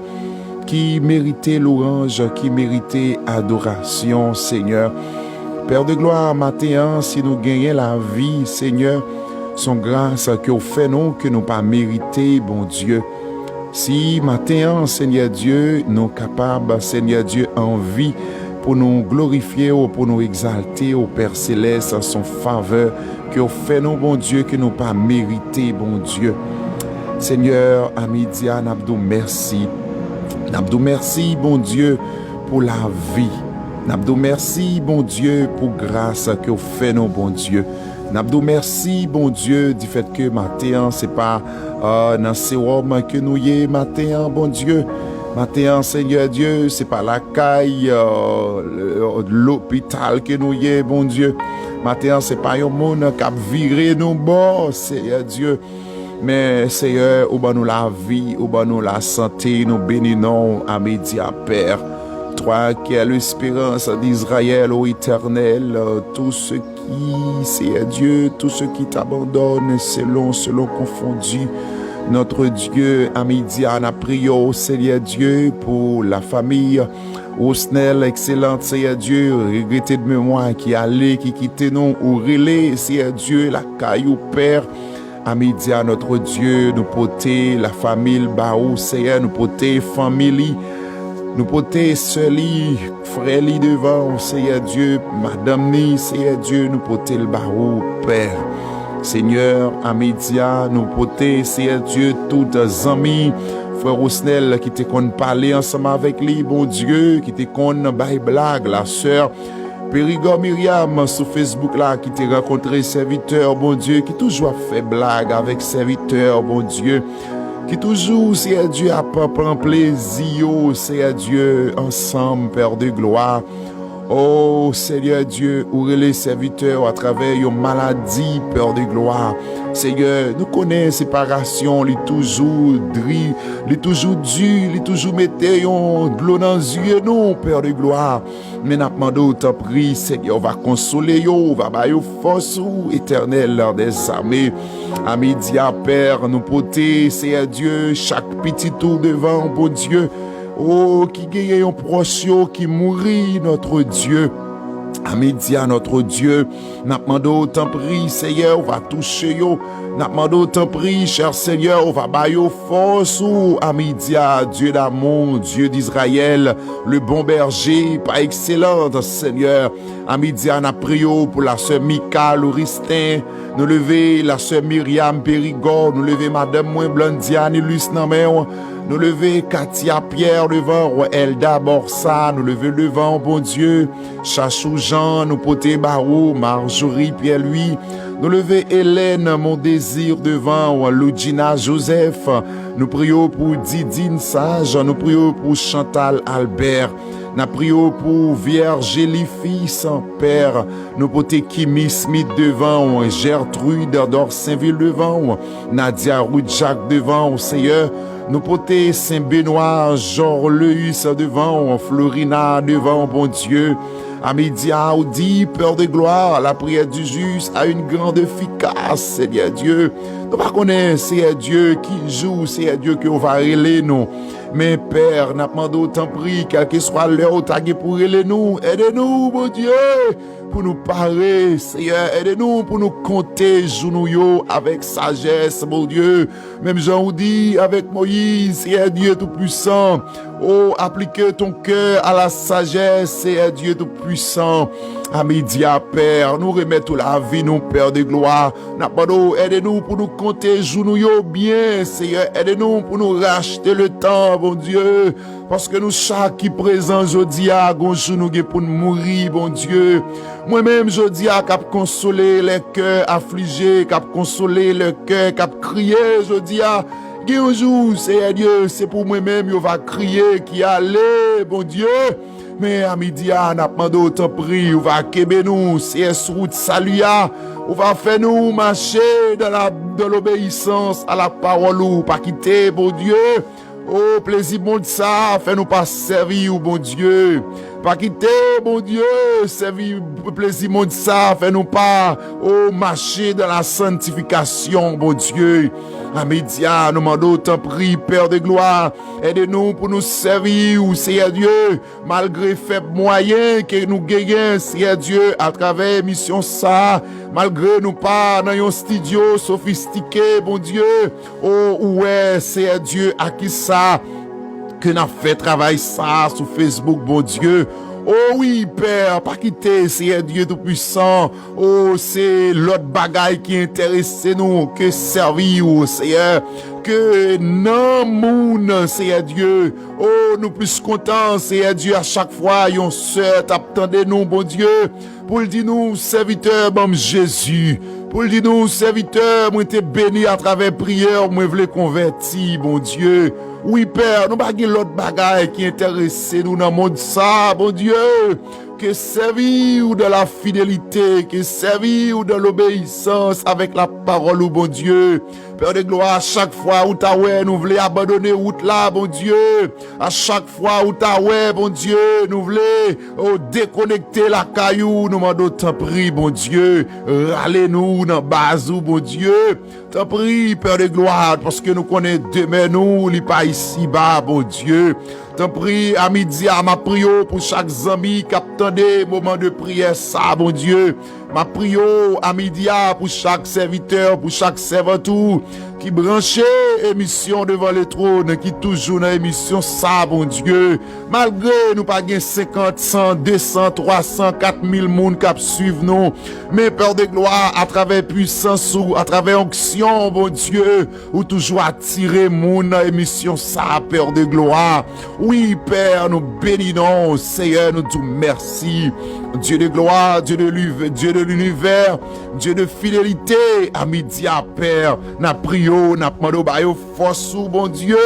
qui méritait louange, qui méritait adoration, Seigneur. Père de gloire, matin, si nous gagnons la vie, Seigneur, son grâce que vous faites nous, que nous pas mérité, bon Dieu. Si matin, Seigneur Dieu, nous capables, Seigneur Dieu, en vie, pour nous glorifier, pour nous exalter, au Père Céleste, son faveur, que vous faites nous, bon Dieu, que nous pas mérité, bon Dieu. Seigneur, à midi, Nabdou, merci. Nabdou, merci, bon Dieu, pour la vie. Nabdou, merci, bon Dieu, pour grâce que vous faites nous, bon Dieu. Nabdou, merci, bon Dieu, du fait que matin, c'est pas dans ces hommes que nous y est matin, bon Dieu. Matin, Seigneur Dieu, c'est pas la caille, l'hôpital que nous y est, bon Dieu. Matin, c'est pas un monde qui a viré nous bon, Seigneur Dieu. Mais Seigneur, au bas nous la vie, au bas nous la santé, nous bénissons à midi à Père. Toi qui es l'espérance d'Israël, ô Éternel, tous ceux qui, Seigneur Dieu, tous ceux qui t'abandonnent, selon confondu. Notre Dieu, à midi, on a prié au Seigneur Dieu pour la famille. Au Snell, excellente Seigneur Dieu, regretté de mémoire qui allait, qui quittait nous, ou relais, Seigneur Dieu, la caillou Père. À midi, à notre Dieu, nous porter la famille, Baou, Seigneur, nous porter famille. Nous porter seuls, frères devant, Seigneur Dieu, Madame ni, Seigneur Dieu, nous porter le barreau, Père. Seigneur, à midi, nous porter, Seigneur Dieu, toutes amis, frère Osnel, qui te qu'on parler ensemble avec lui, bon Dieu, qui te qu'on bail blague, la sœur Périgord Myriam, sur Facebook là, qui te rencontré serviteur, bon Dieu, qui toujours fait blague avec serviteur, bon Dieu. Qui toujours, Seigneur Dieu, a prendre plaisir, Seigneur Dieu, ensemble, Père de gloire. Oh, Seigneur Dieu, ouvrez les serviteurs à travers une maladie, Père de gloire. Seigneur, nous connaissons séparation, les toujours dri, les toujours dur, les toujours mettez de l'eau dans les yeux, non, Père de gloire. Mais nous demandons, t'en prie, Seigneur, va consoler, va bailler force, éternel, l'heure des armées. À midi, à Père, nous porter, Seigneur Dieu, chaque petit tour devant, bon Dieu. Oh, qui gagne un proche, qui mourit, notre Dieu. À midi, à notre Dieu, n'a demandé t'en prie, Seigneur, on va toucher yo. N'a demandé t'en prie, cher Seigneur, on va bailler force ou à midi, Dieu d'amour, Dieu d'Israël, le bon berger, pas excellent, Seigneur. À midi, on a prié pour la sœur Mika Lauristin, nous lever la sœur Myriam Périgord, nous lever Madame Moins Blondiane, Luce Namer, nous lever Katia Pierre devant, Elda Borsa, nous lever devant, bon Dieu, Chachou Jean, nous poter Barou, Marjorie Pierre-Louis, nous lever Hélène, mon désir devant, Lugina Joseph, nous prions pour Didine Sage, nous prions pour Chantal Albert, nous prions pour Vierge Elifie sans père, nous poter Kimi Smith devant, Gertrude d'Orsainville devant, Nadia Roudjak devant, Seigneur, nous poter Saint-Benoît, Jean Leus devant, Florina devant, bon Dieu. À midi, à Audi, Peur de gloire, la prière du juste a une grande efficace, Seigneur Dieu. Nous ne connaissons pas, Seigneur Dieu, qui joue, Seigneur Dieu, qui va relayer nous. Mais Père, n'a pas d'autant pris, quel que soit l'heure où tu as pour relayer nous. Aidez-nous, mon Dieu, pour nous parler, Seigneur. Aidez-nous pour nous compter, jour avec sagesse, mon Dieu. Même Jean dit avec Moïse, Seigneur Dieu Tout-Puissant. Oh, appliquez ton cœur à la sagesse, Seigneur Dieu Tout-Puissant. À midi, à Père, nous remettons la vie, nous, Père de gloire. Aidez-nous pour nous compter, jour bien, Seigneur. Aidez-nous pour nous racheter le temps, bon Dieu. Parce que nous, chaque qui présent, aujourd'hui, à gonjou nous pour nous mourir, bon Dieu. Moi-même, aujourd'hui, à cap consoler les cœurs affligés, cap consoler le cœur, cap crier, aujourd'hui, à Gen un jour, Seigneur Dieu, c'est pour moi-même, yo va crier, qui allait, bon Dieu. Mais à midi, on a demandé autant prix, on va kebe nous, c'est route salut, on va faire nous marcher dans l'obéissance à la parole, ou pas quitter, bon Dieu. Oh, plaisir, bon ça, fais-nous pas servir, bon Dieu. Pas quitter, bon Dieu, servir, plaisir, bon ça, fais-nous pas, oh, marcher dans la sanctification, bon Dieu. À midi, nous demandons tant prix, Père de gloire, aide-nous pour nous servir, Seigneur Dieu, malgré faible moyen que nous gagnons, Seigneur Dieu, à travers mission ça, malgré nous pas dans un studio sophistiqué, bon Dieu, oh, ouais, Seigneur Dieu, à qui ça, que n'a fait travail ça sur Facebook, bon Dieu. Oh oui, Père, pas quitter, Seigneur Dieu Tout-Puissant. Oh, c'est l'autre bagaille qui intéresse nous, que servir, Seigneur. Que non, moun, Seigneur Dieu. Oh, nous plus contents, Seigneur Dieu, à chaque fois, yon sœur, t'attendez nous, bon Dieu, pour le dire nous, serviteur, bon Jésus. Pour le dire nous, serviteur, moi t'es béni à travers prière, moi v'le converti, bon Dieu. Oui, Père, nous baguons l'autre bagaille qui intéresse nous dans le monde ça, bon Dieu. Que servir de la fidélité, que servir de l'obéissance avec la parole, bon Dieu. Père de gloire, à chaque fois où t'as ouais, nous voulons abandonner route là, bon Dieu. À chaque fois où t'as ouais, bon Dieu, nous voulons déconnecter la caillou, nous demandons t'en prie, bon Dieu. Râlez-nous dans bazou, bon Dieu. T'en prie, Père de gloire, parce que nous connaissons demain nous, li pas ici bas, bon Dieu. T'en prie, à midi, à ma prière pour chaque ami qui attendait moment de prière, ça, bon Dieu. Ma prière à midi, pour chaque serviteur, pour chaque servantou, qui branchait émission devant le trône, qui toujours dans émission, ça, bon Dieu. Malgré nous pas 50, 100, 200, 300, 4000 moun qui suivent nous. Mais Père de gloire, à travers puissance ou à travers onction, bon Dieu, ou toujours attirer moun dans émission, ça, Père de gloire. Oui, Père, nous bénissons, Seigneur, nous disons merci. Dieu de gloire, Dieu de l'univers, Dieu de fidélité, à midi à Père, n'a prié, n'a demandé force, bon Dieu.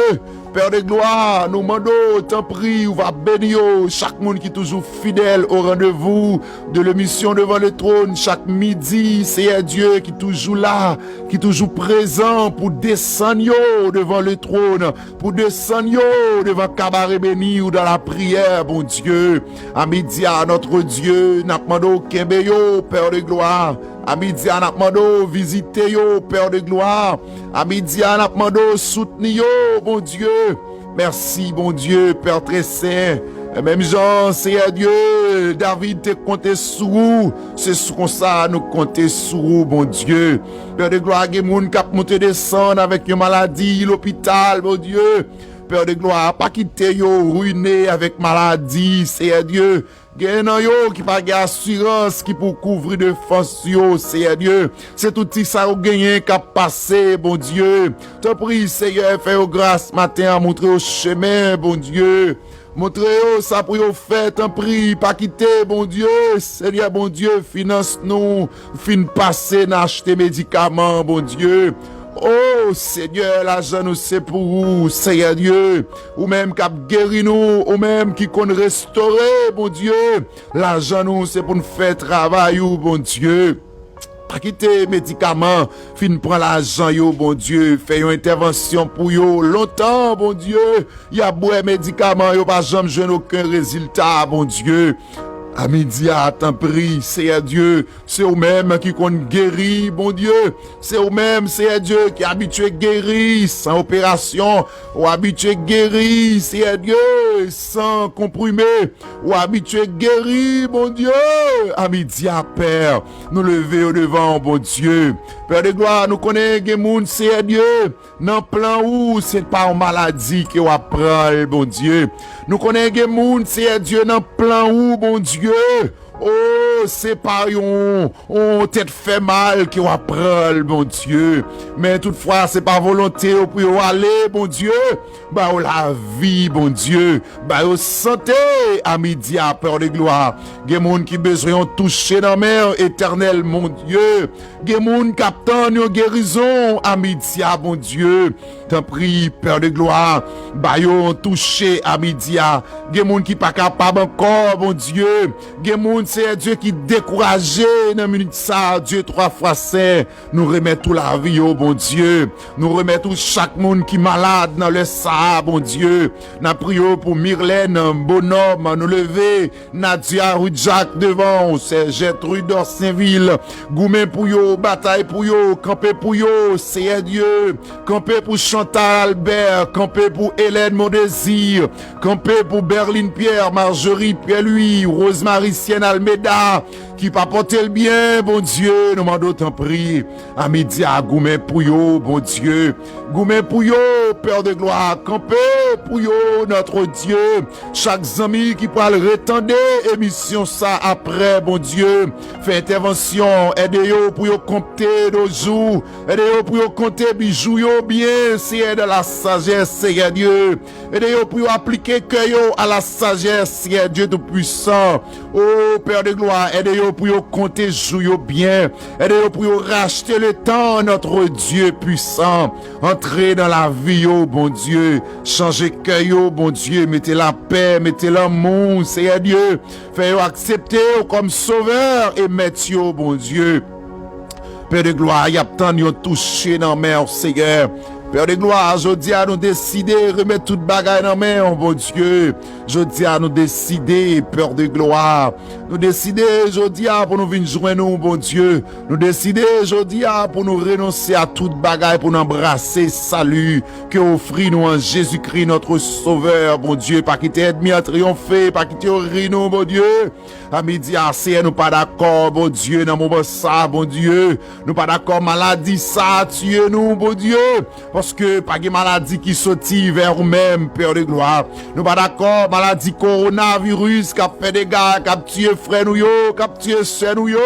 Père de gloire, nous demandons, t'en prie, ou va bénir chaque monde qui est toujours fidèle au rendez-vous de l'émission devant le trône chaque midi. C'est Dieu qui est toujours là, qui est toujours présent pour descendre devant le trône, pour descendre devant cabaret béni ou dans la prière, bon Dieu. À midi, à notre Dieu, n'a demandé Kembeyo, Père de gloire. À midi, on a demandé visiter yo, Père de gloire. À midi, on a demandé soutenir yo, bon Dieu. Merci, bon Dieu, Père très saint. Et même Jean, Seigneur Dieu, David te compté sur vous. C'est comme ça, nous compter sur vous, bon Dieu. Père de gloire, il y a des gens qui ont monté descendre avec une maladie, l'hôpital, bon Dieu. Père de gloire, pas quitter yo, ruiné avec maladie, Seigneur Dieu. Gen nan yo qui pas assurance qui pour couvrir de force yo, Seigneur Dieu. C'est tout ça ou gagné qui a passé, bon Dieu. Te prie, Seigneur, fais grâce matin à montrer au chemin, bon Dieu. Montrez-vous ça pour vous faire, t'en prie, pas quitter, bon Dieu. Seigneur, bon Dieu, finance-nous, fin passer, n'acheter médicaments, bon Dieu. Oh Seigneur, l'argent nous c'est pour vous, Seigneur Dieu, ou même qui a guéri nous, ou même qui qu'on restaurer, bon Dieu. L'argent nous c'est pour nous faire travail, bon Dieu. Pas quitter médicaments, fin prend l'argent yo, bon Dieu, fait une intervention pour yo longtemps, bon Dieu. Y a beau médicaments, yo pas jamais jeune aucun résultat, bon Dieu. À midi, à t'en prie, Seigneur Dieu, c'est vous-même qui compte guérir, bon Dieu. C'est vous-même, Seigneur Dieu, qui est habitué à guérir sans opération, ou habitué à guérir, Seigneur Dieu, sans comprimé, ou habitué à guérir, bon Dieu. À midi, à Père, nous lever au devant, bon Dieu. Père de gloire, nous connaissons des gens, Seigneur Dieu, dans plan où c'est pas une maladie qui va prendre, bon Dieu. Nous connaissons des gens, Seigneur Dieu, dans plan où, bon Dieu. Oh, c'est pas on tête fait mal qui va prendre, bon Dieu. Mais toutefois, c'est pas volonté pour aller, bon Dieu. Bah, la vie, bon Dieu. Bah, santé, à midi, à Père de gloire. Il y a des gens qui ont besoin de toucher dans la mer éternelle, mon Dieu. Il y a des gens qui attendent une guérison, à midi, bon Dieu. T'en prie, Père de gloire, bayo touché à midi. Gen moun qui pas capable encore, bon Dieu. Gen moun c'est Dieu qui découragé dans minute ça, Dieu 3 fois saint. Nous remettons la vie au bon Dieu. Nous remettons chaque monde qui malade dans le ça, bon Dieu. N'a prions pour Myrlène, bonhomme, nous lever, Nadia Rudjak devant, c'est Gertrude d'Orsainville, Goumen pour yo, bataille pour yo, camper pour yo, c'est Dieu, camper pour Chantal Albert, camper pour Hélène Mondésir, camper pour Berline Pierre, Marjorie Pierre-Louis, Rosemary Sienne Almeida, qui pas porter le bien, bon Dieu, nous m'en t'en prie, à midi à Goumen pour yo, bon Dieu, Goumen pour yo, Père de gloire, camper pour yo, notre Dieu, chaque ami qui pourra le retendre, émission ça après, bon Dieu, fait intervention, aidez-yo pour yo compter nos jours, aidez-yo pour yo compter bijoux yo bien, c'est de la sagesse, Seigneur Dieu, aidez-yo pour yo appliquer que yo à la sagesse, Seigneur Dieu tout-puissant, oh Père de gloire, aidez-yo pour yo compter jou yo bien, aidez-yo pour yo racheter le temps, notre Dieu puissant, entrez dans la vie yo, bon Dieu, changez que yo, bon Dieu, mettez la paix, mettez l'amour, Seigneur Dieu, faites accepter comme sauveur et mettez yo, bon Dieu. Père de gloire, y a tant yon touché dans mer, Seigneur. Père de gloire, je dis à nous décider, remettre toute bagaille dans main, oh bon Dieu. Je dis à nous décider, Père de gloire. Nous décider, je dis à pour nous venir joindre nous, bon Dieu. Nous décider, je dis à pour nous renoncer à toute bagaille, pour nous embrasser salut, que offrit nous en Jésus-Christ, notre Sauveur, bon Dieu. Pas quitter ennemi à triompher, pas quitter rire nous, bon Dieu. À midi, c'est nous pas d'accord, bon Dieu, dans mon moment ça, bon Dieu. Nous pas d'accord, maladie, ça, tuer nous, bon Dieu. Parce que pas de maladie qui sortit vers nous-mêmes, Père de gloire. Nous pas d'accord, maladie coronavirus qui a fait des gars, qui a tué frère nous yo, qui a tué sœur nous yo.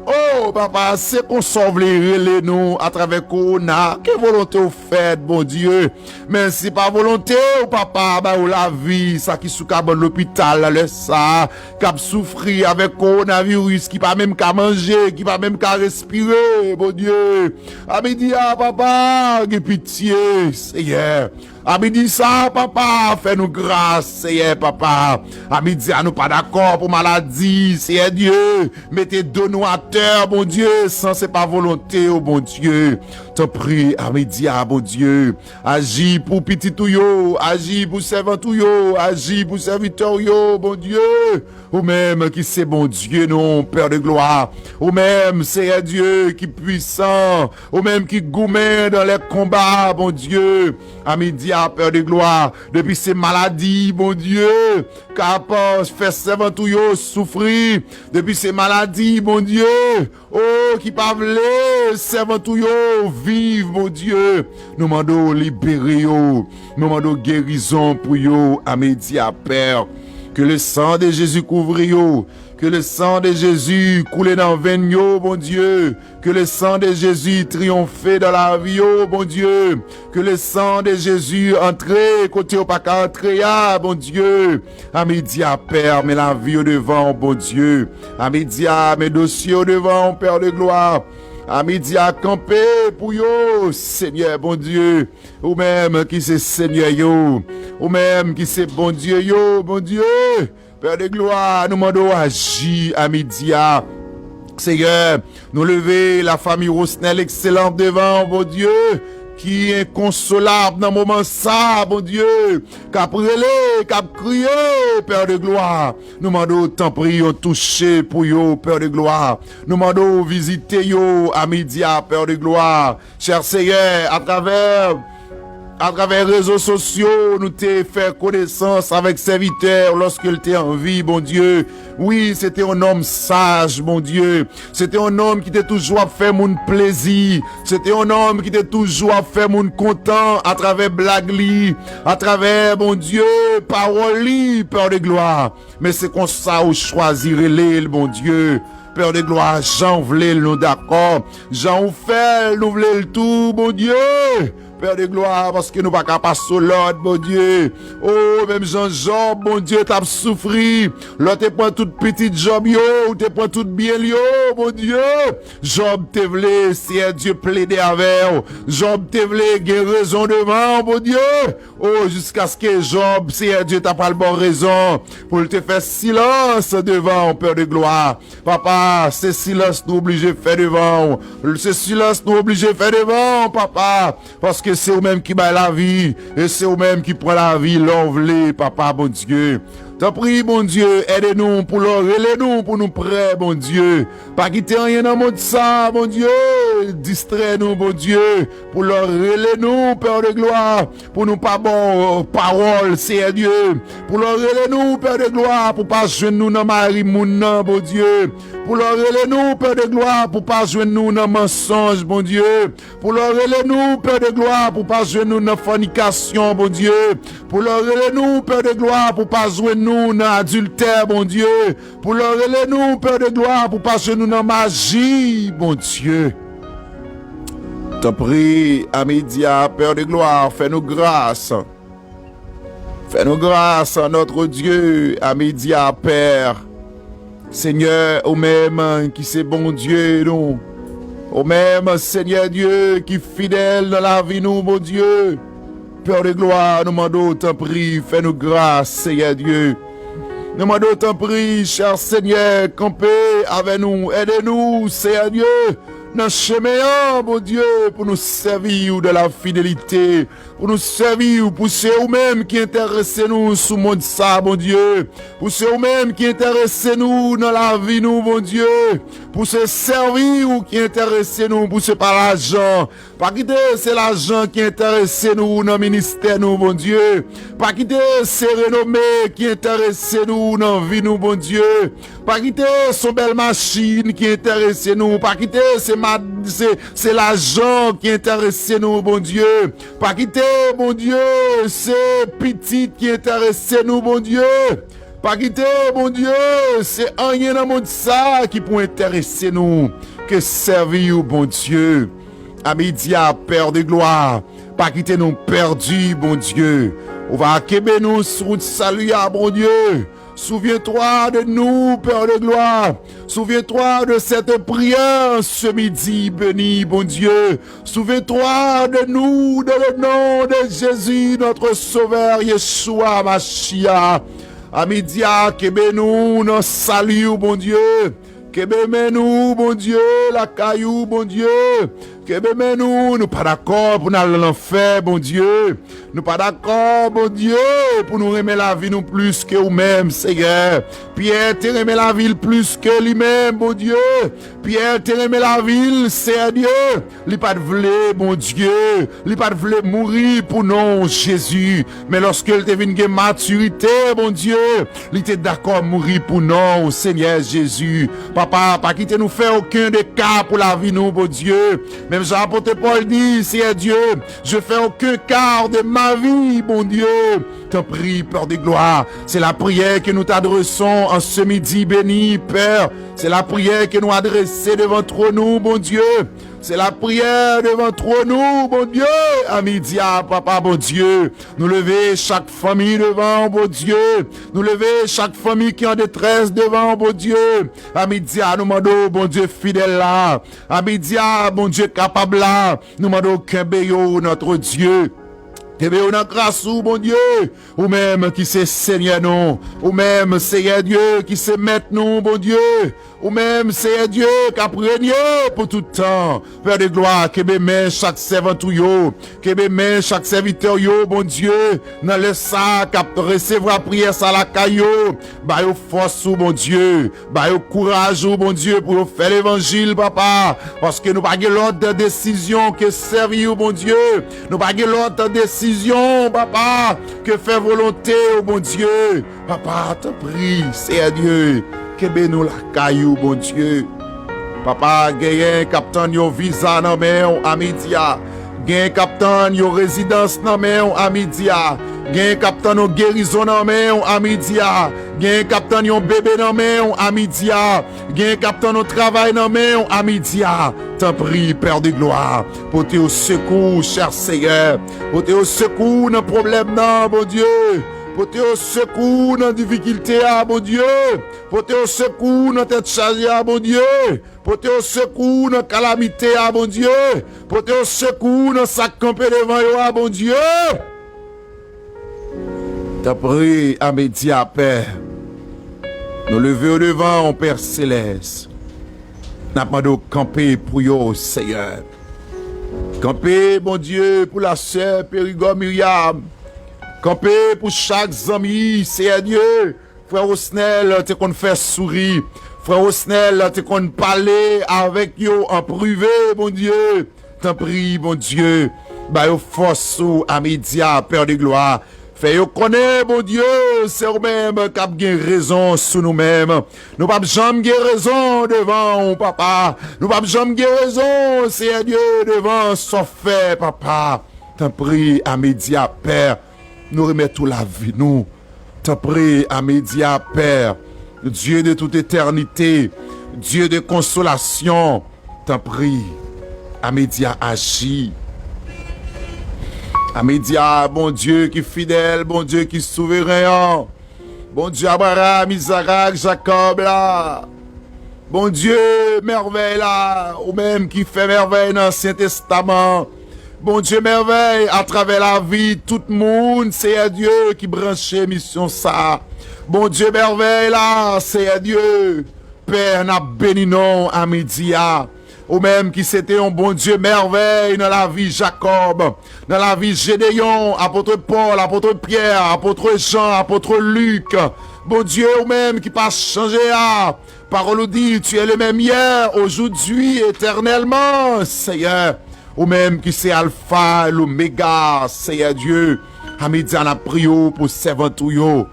Oh, papa, c'est qu'on sauve les nous à travers Corona. Quelle volonté vous faites, bon Dieu. Mais si pas volonté, ou papa, bah, ou la vie, ça qui sous cabane l'hôpital, le ça, qui a souffert avec coronavirus, qui pas même qu'à manger, qui pas même qu'à respirer, bon Dieu. À midi, papa, que pitié, Seigneur. À midi ça, papa, fais-nous grâce, Seigneur, papa. À midi, nous pas d'accord pour maladie, Seigneur Dieu. Mettez deux nous à terre, bon Dieu, sans c'est pas volonté, oh bon Dieu. T'en prie, à midi, bon Dieu. Agis pour petit tout yo, agis pour servant tout yo, agis pour serviteur yo, bon Dieu. Ou même qui c'est bon Dieu, non, Père de gloire. Ou même, Seigneur Dieu, qui puissant. Ou même qui gourmet dans les combats, bon Dieu. À midi, Père de gloire, depuis ces maladies, bon Dieu, capable fait servant tout yo souffrir, depuis ces maladies, bon Dieu, oh, qui pas vle servant tout yo vivre, bon Dieu, nous mandons libérer yo, nous mandons guérison pour yo, à midi, Père, que le sang de Jésus couvre yo, que le sang de Jésus coule dans veine yo, bon Dieu. Que le sang de Jésus triomphe dans la vie yo, bon Dieu. Que le sang de Jésus entre côté au pas entrer, bon Dieu. À midi, Père, mais la vie au devant, bon Dieu. À midi, mes dossiers au devant, Père de gloire. À midi, à camper pour yo, Seigneur, bon Dieu. Ou même qui c'est Seigneur yo. Ou même qui c'est bon Dieu yo, bon Dieu. Père de gloire, nous demandons agir à midi. Seigneur, nous lever la famille Rosnel excellente devant, bon Dieu, qui est consolable dans le moment ça, bon Dieu, qu'a prélé, qu'a crié, Père de gloire. Nous demandons tant prions toucher pour yo, Père de gloire. Nous demandons visiter yo à midi, Père de gloire. Cher Seigneur, à travers les réseaux sociaux, nous t'ai fait connaissance avec serviteur lorsqu'il était en vie, bon Dieu. Oui, c'était un homme sage, bon Dieu. C'était un homme qui était toujours fait mon plaisir. C'était un homme qui était toujours fait mon content à travers blague li, à travers, bon Dieu, parole li, Père de gloire. Mais c'est comme ça où choisir l'île, bon Dieu. Père de gloire, Jean voulait nous d'accord. Jean fait, nous voulait le tout, bon Dieu. Père de gloire, parce que nous pas capables sur l'autre, bon Dieu. Oh, même Jean-Job, bon Dieu, t'as souffri. L'autre te prend toute petite Job, yo, ou te prend toute bien, yo, bon Dieu. Job te voulait, si Dieu plaider avec. Job te voulait, raison devant, bon Dieu. Oh, jusqu'à ce que Job, si Dieu t'a pas le bon raison, pour te faire silence devant, Père de gloire. Papa, c'est silence nous obligé de faire devant. C'est silence nous obligé de faire devant, papa. Parce que c'est vous-même qui bat la vie. Et c'est vous-même qui prend la vie, l'envelé, papa, bon Dieu. T'en prie, bon Dieu, aidez-nous pour nous pour nous prêts, bon Dieu. Pas quitter rien dans le monde ça, bon Dieu. Distrait-nous, bon Dieu, pour nous, Père de gloire, pour nous pas bon parole, c'est Dieu. Pour nous, Père de gloire, pour pas joindre nous dans Marie Mounan, bon Dieu. Pour nous, Père de gloire, pour pas joindre nous dans mensonge, bon Dieu. Pour nous, Père de gloire, pour pas joindre nous dans fornication, bon Dieu. Pour nous, Père de gloire, pour pas joindre nous dans adultère, bon Dieu. Pour nous, Père de gloire, pour pas joindre nous dans magie, bon Dieu. T'en prie, à midi, Père de gloire, fais-nous grâce. Fais-nous grâce, notre Dieu, à midi, Père. Seigneur, au même qui c'est bon Dieu, nous. Au même, Seigneur Dieu, qui est fidèle dans la vie, nous, bon Dieu. Père de gloire, nous demandons, t'en prie, fais-nous grâce, Seigneur Dieu. Nous demandons, t'en prie, cher Seigneur, campez avec nous, aidez-nous, Seigneur Dieu. Dans le chemin, bon Dieu, pour nous servir de la fidélité, pour nous servir, pour ceux eux-mêmes qui intéressent nous sous le monde ça, bon Dieu, pour ceux eux-mêmes qui intéressent nous dans la vie, nous, bon Dieu, pour se servir ou qui intéressent nous, pour ce pas l'argent, pas quitter c'est l'argent qui intéresse nous dans le ministère, nous, bon Dieu, pas quitter c'est renommée qui intéresse nous dans la vie, nous, bon Dieu, pas quitter son belle machine qui intéresse nous, pas quitter c'est l'argent qui intéresse nous, bon Dieu. Pas quitter, bon Dieu, c'est petit qui intéresse nous, bon Dieu. Pas quitter, bon Dieu, c'est rien dans le monde ça qui peut intéresser nous. Que servir, bon Dieu. À midi, Père de gloire. Pas quitter nous perdus, bon Dieu. On va acquérir nous sur le salut, bon Dieu. Souviens-toi de nous, Père de gloire. Souviens-toi de cette prière ce midi béni, bon Dieu. Souviens-toi de nous, dans le nom de Jésus, notre Sauveur, Yeshua, Mashiach. À midi, que nous, nos salut, bon Dieu. Que nous, bon Dieu, la caillou, bon Dieu. Que nous pas d'accord pour nous aller l'enfer, bon Dieu. Nous pas d'accord, bon Dieu, pour nous aimer la vie nous plus que nous-mêmes, Seigneur. Pierre, tu aimes la ville plus que lui-même, bon Dieu. Pierre, tu aimes la ville, c'est Dieu. Il pas de voler, bon Dieu. Il pas de voler mourir pour nous, Jésus. Mais lorsque il est venu maturité, bon Dieu, il était d'accord mourir pour nous, Seigneur Jésus. Papa, pas quitter nous faire aucun des cas pour la vie nous, bon Dieu. Même Jean-Apôtre Paul dit, c'est Dieu, je fais aucun quart de ma vie, bon Dieu. T'en prie, Père de gloire. C'est la prière que nous t'adressons en ce midi béni, Père. C'est la prière que nous adressons devant nous, bon Dieu. C'est la prière devant nous, bon Dieu. À midi, papa, bon Dieu. Nous lever chaque famille devant, bon Dieu. Nous lever chaque famille qui est en détresse devant, bon Dieu. À midi, nous demandons, bon Dieu, fidèle là. À midi, bon Dieu, capable là. Nous demandons qu'un béo, notre Dieu. Que béo, notre grâce, bon Dieu. Ou même qui c'est Seigneur, non. Ou même, Seigneur Dieu, qui c'est Maître, non, bon Dieu. Ou même, c'est Dieu qui a régné pour tout temps. Père de gloire, que bémé chaque servant yo, que bémé chaque serviteur yo, bon Dieu, dans le sac, à recevoir prière ça la caillou. Bah yo force bon Dieu, bah yo courage bon Dieu pour faire l'évangile, papa. Parce que nous pas l'autre décision que servir bon Dieu. Nous pas l'autre décision, papa, que faire volonté au bon Dieu. Papa, te prie, c'est Dieu. Que nous la caillou, bon Dieu. Papa, gagne captain yo visa nan men à midi. Gagne captain yo résidence nan men à midi. Gen captain yon guérison nan men yon à midi a. Gen captain yon bébé nan men yon à midi a. Gen captain yon travail nan men yon à midi a. T'en prie, Père de gloire, pour te au secours, cher Seigneur. Pour te au secours dans problème nan, bon Dieu. Pour te au secours dans difficulté, bon Dieu. Pour te au secours dans tête chargée, bon Dieu. Pour te au secours dans calamité, bon Dieu. Pour te au secours dans sac campé devant yo, bon Dieu. T'as pris à média, Père. Nous lever au devant, Père Céleste. N'a pas de camper pour yo, Seigneur. Camper, bon Dieu, pour la sœur Périgord Myriam. Camper pour chaque ami, Seigneur Dieu. Frère Osnel, te qu'on fait sourire. Frère Osnel, te qu'on parler avec yo en privé, bon Dieu. T'en prie, bon Dieu. Bah yo force ou à média, Père de gloire. Fait yo connaît, bon Dieu, c'est nous-mêmes qui avons raison sur nous-mêmes. Nous pas jamais raison devant papa. Nous pas jamais raison, c'est Dieu devant son fait, papa. T'en prie, à média, Père. Nous remettons la vie, nous. T'en prie, à média, Père. Dieu de toute éternité. Dieu de consolation. T'en prie, à média, agis. Amédia, bon Dieu qui est fidèle, bon Dieu qui est souverain. Bon Dieu, Abraham, Isaac, Jacob là. Bon Dieu, merveille là. Ou même qui fait merveille dans l'Ancien Testament. Bon Dieu, merveille à travers la vie. Tout le monde, c'est Dieu qui branche mission ça. Bon Dieu, merveille là, c'est Dieu. Père, n'a béni non, Amédia. Ou même qui c'était un bon Dieu merveille dans la vie Jacob, dans la vie Gédéon, apôtre Paul, apôtre Pierre, apôtre Jean, apôtre Luc. Bon Dieu, ou même qui pas changé à parole nous dit, tu es le même hier, aujourd'hui, éternellement, Seigneur. Ou même qui c'est Alpha, l'Oméga, Seigneur Dieu. À midi, on a prié pour servir tout yo.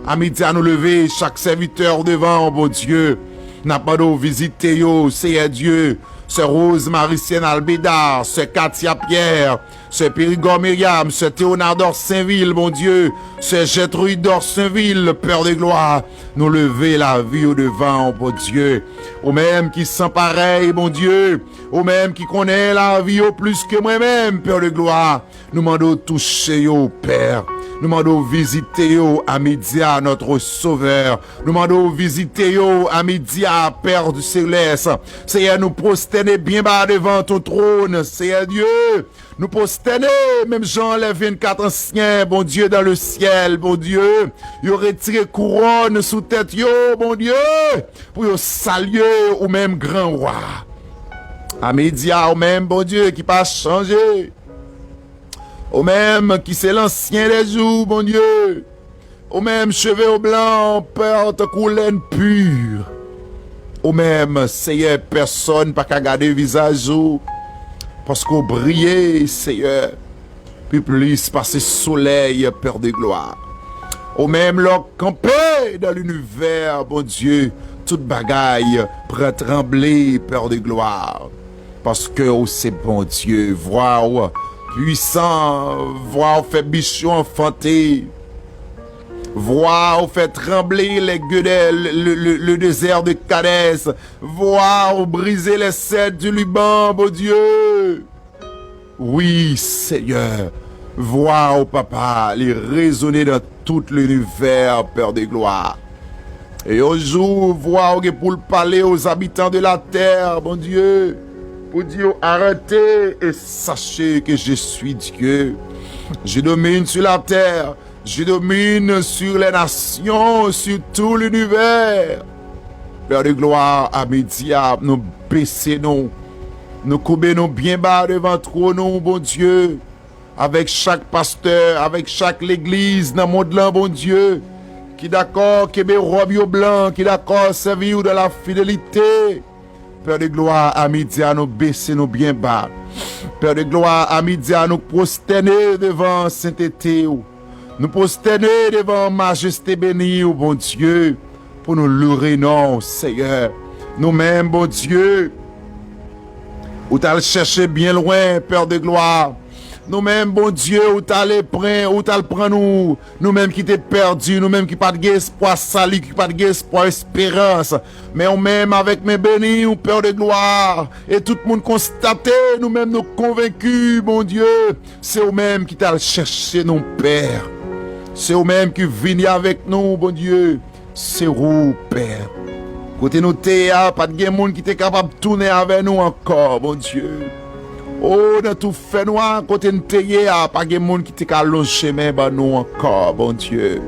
À midi, nous lever chaque serviteur devant, bon Dieu. N'a pas de visiter yo, Seigneur Dieu. Sœur Rose Maricienne Albédard, Sœur Katia Pierre, Sœur Périgord Myriam, Sœur Théonard d'Orsainville, mon Dieu, Sœur Gertrude d'Orsainville, Père de gloire, nous lever la vie au devant, bon Dieu, au même qui sent pareil, bon Dieu, au même qui connaît la vie au plus que moi-même, Père de gloire, nous demandons toucher yo, Père. Nous demandons visiter yo à média notre Sauveur. Nous demandons visiter yo à média Père du Céleste. Seigneur, nous prosterner bien bas devant ton trône, Seigneur Dieu. Nous prosterner, même Jean les 24 anciens, bon Dieu, dans le ciel, bon Dieu. Yo retiré couronne sous tête yo, bon Dieu, pour yo saluer ou même grand roi. À média ou même, bon Dieu, qui pas changé. Au même qui c'est l'ancien des jours, bon Dieu. Au même cheveux blancs, porte couleur pure. Au même, Seigneur, personne pas qu'à garder visage ou. Parce qu'on brille, Seigneur. Puis plus passer soleil, Père de gloire. Au même, l'on campé dans l'univers, bon Dieu. Toute bagaille prend trembler, Père de gloire. Parce que oh, c'est bon Dieu, voir puissant, voir fait bichon enfanté, voir fait trembler les gueudels, le désert de Kadès, voir briser les cèdres du Liban, bon Dieu. Oui, Seigneur, voir, papa, les résonner dans tout l'univers, Père de gloire. Et un jour, voir pour le parler aux habitants de la terre, bon Dieu. Pour dire, arrêtez et sachez que je suis Dieu. Je domine sur la terre. Je domine sur les nations, sur tout l'univers. Père de gloire, à média, nous baissons, nous courbons bien bas devant trône, bon Dieu. Avec chaque pasteur, avec chaque l'église dans le monde là, bon Dieu. Qui d'accord, qui est robe blanc, qui d'accord, servir de la fidélité. Père de gloire, à midi, nous baisser nous bien bas. Père de gloire, à midi, nous prosterner devant sainteté. Nous prosterner devant majesté bénie, bon Dieu, pour nous louer, non, Seigneur. Nous-mêmes, bon Dieu, où t'as cherché bien loin, Père de gloire. Nous-mêmes, bon Dieu, où t'as les prends, où t'as le prend nous. Nous-mêmes qui t'es perdus, nous-mêmes qui pas de espoir sali, qui pas de espoir espérance. Mais on même avec mes bénis, on Père de gloire. Et tout le monde constaté, nous-mêmes nous convaincus, bon Dieu. C'est eux-mêmes qui t'a cherché, nos Père. C'est eux-mêmes qui viennent avec nous, bon Dieu. C'est vous, Père. Côté nous, pas de monde qui est capable de tourner avec nous encore, bon Dieu. Oh, dans tout fait noir, côté nous, pas de monde qui est capable de chemin avec nous encore, bon Dieu.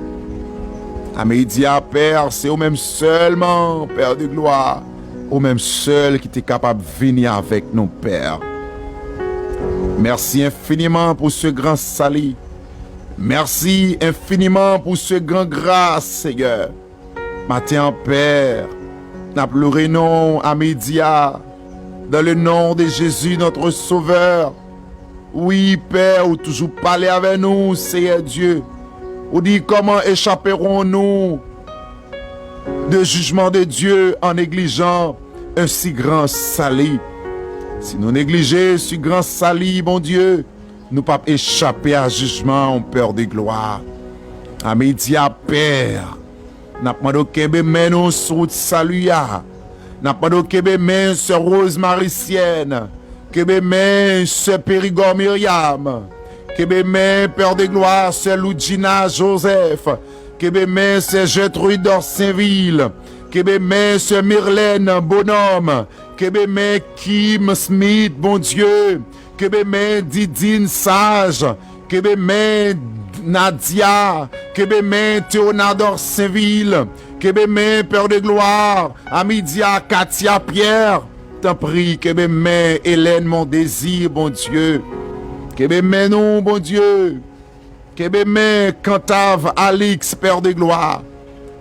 À midi, Père, c'est eux-mêmes seulement, Père de gloire. Eux-mêmes seuls qui est capable de venir avec nous, Père. Merci infiniment pour ce grand salut. Merci infiniment pour ce grand grâce, Seigneur. Matin, Père, nous pleuré non à midi, dans le nom de Jésus, notre Sauveur. Oui, Père, ou toujours parler avec nous, Seigneur Dieu. Ou dit comment échapperons-nous de jugement de Dieu en négligeant un si grand salut. Si nous négligeons ce grand salut, bon Dieu, nous ne pouvons pas échapper à jugement en peur de gloire. À midi, Père, nous demandons que nous sur salut. Nous demandons que ce Rose Maricienne, que ce Périgord Myriam, que Père de gloire, ce Loudjina Joseph, que ce Gertrude d'Orsainville, que ce Myrlène Bonhomme, que Kim Smith, bon Dieu, que Didine Sage, que Nadia, que Théonador Saint-Ville, que Père de gloire, Amidia, Katia Pierre, t'en prie, que Hélène, mon désir, bon Dieu, que nous, bon Dieu, que Cantave, Alix, Père de gloire,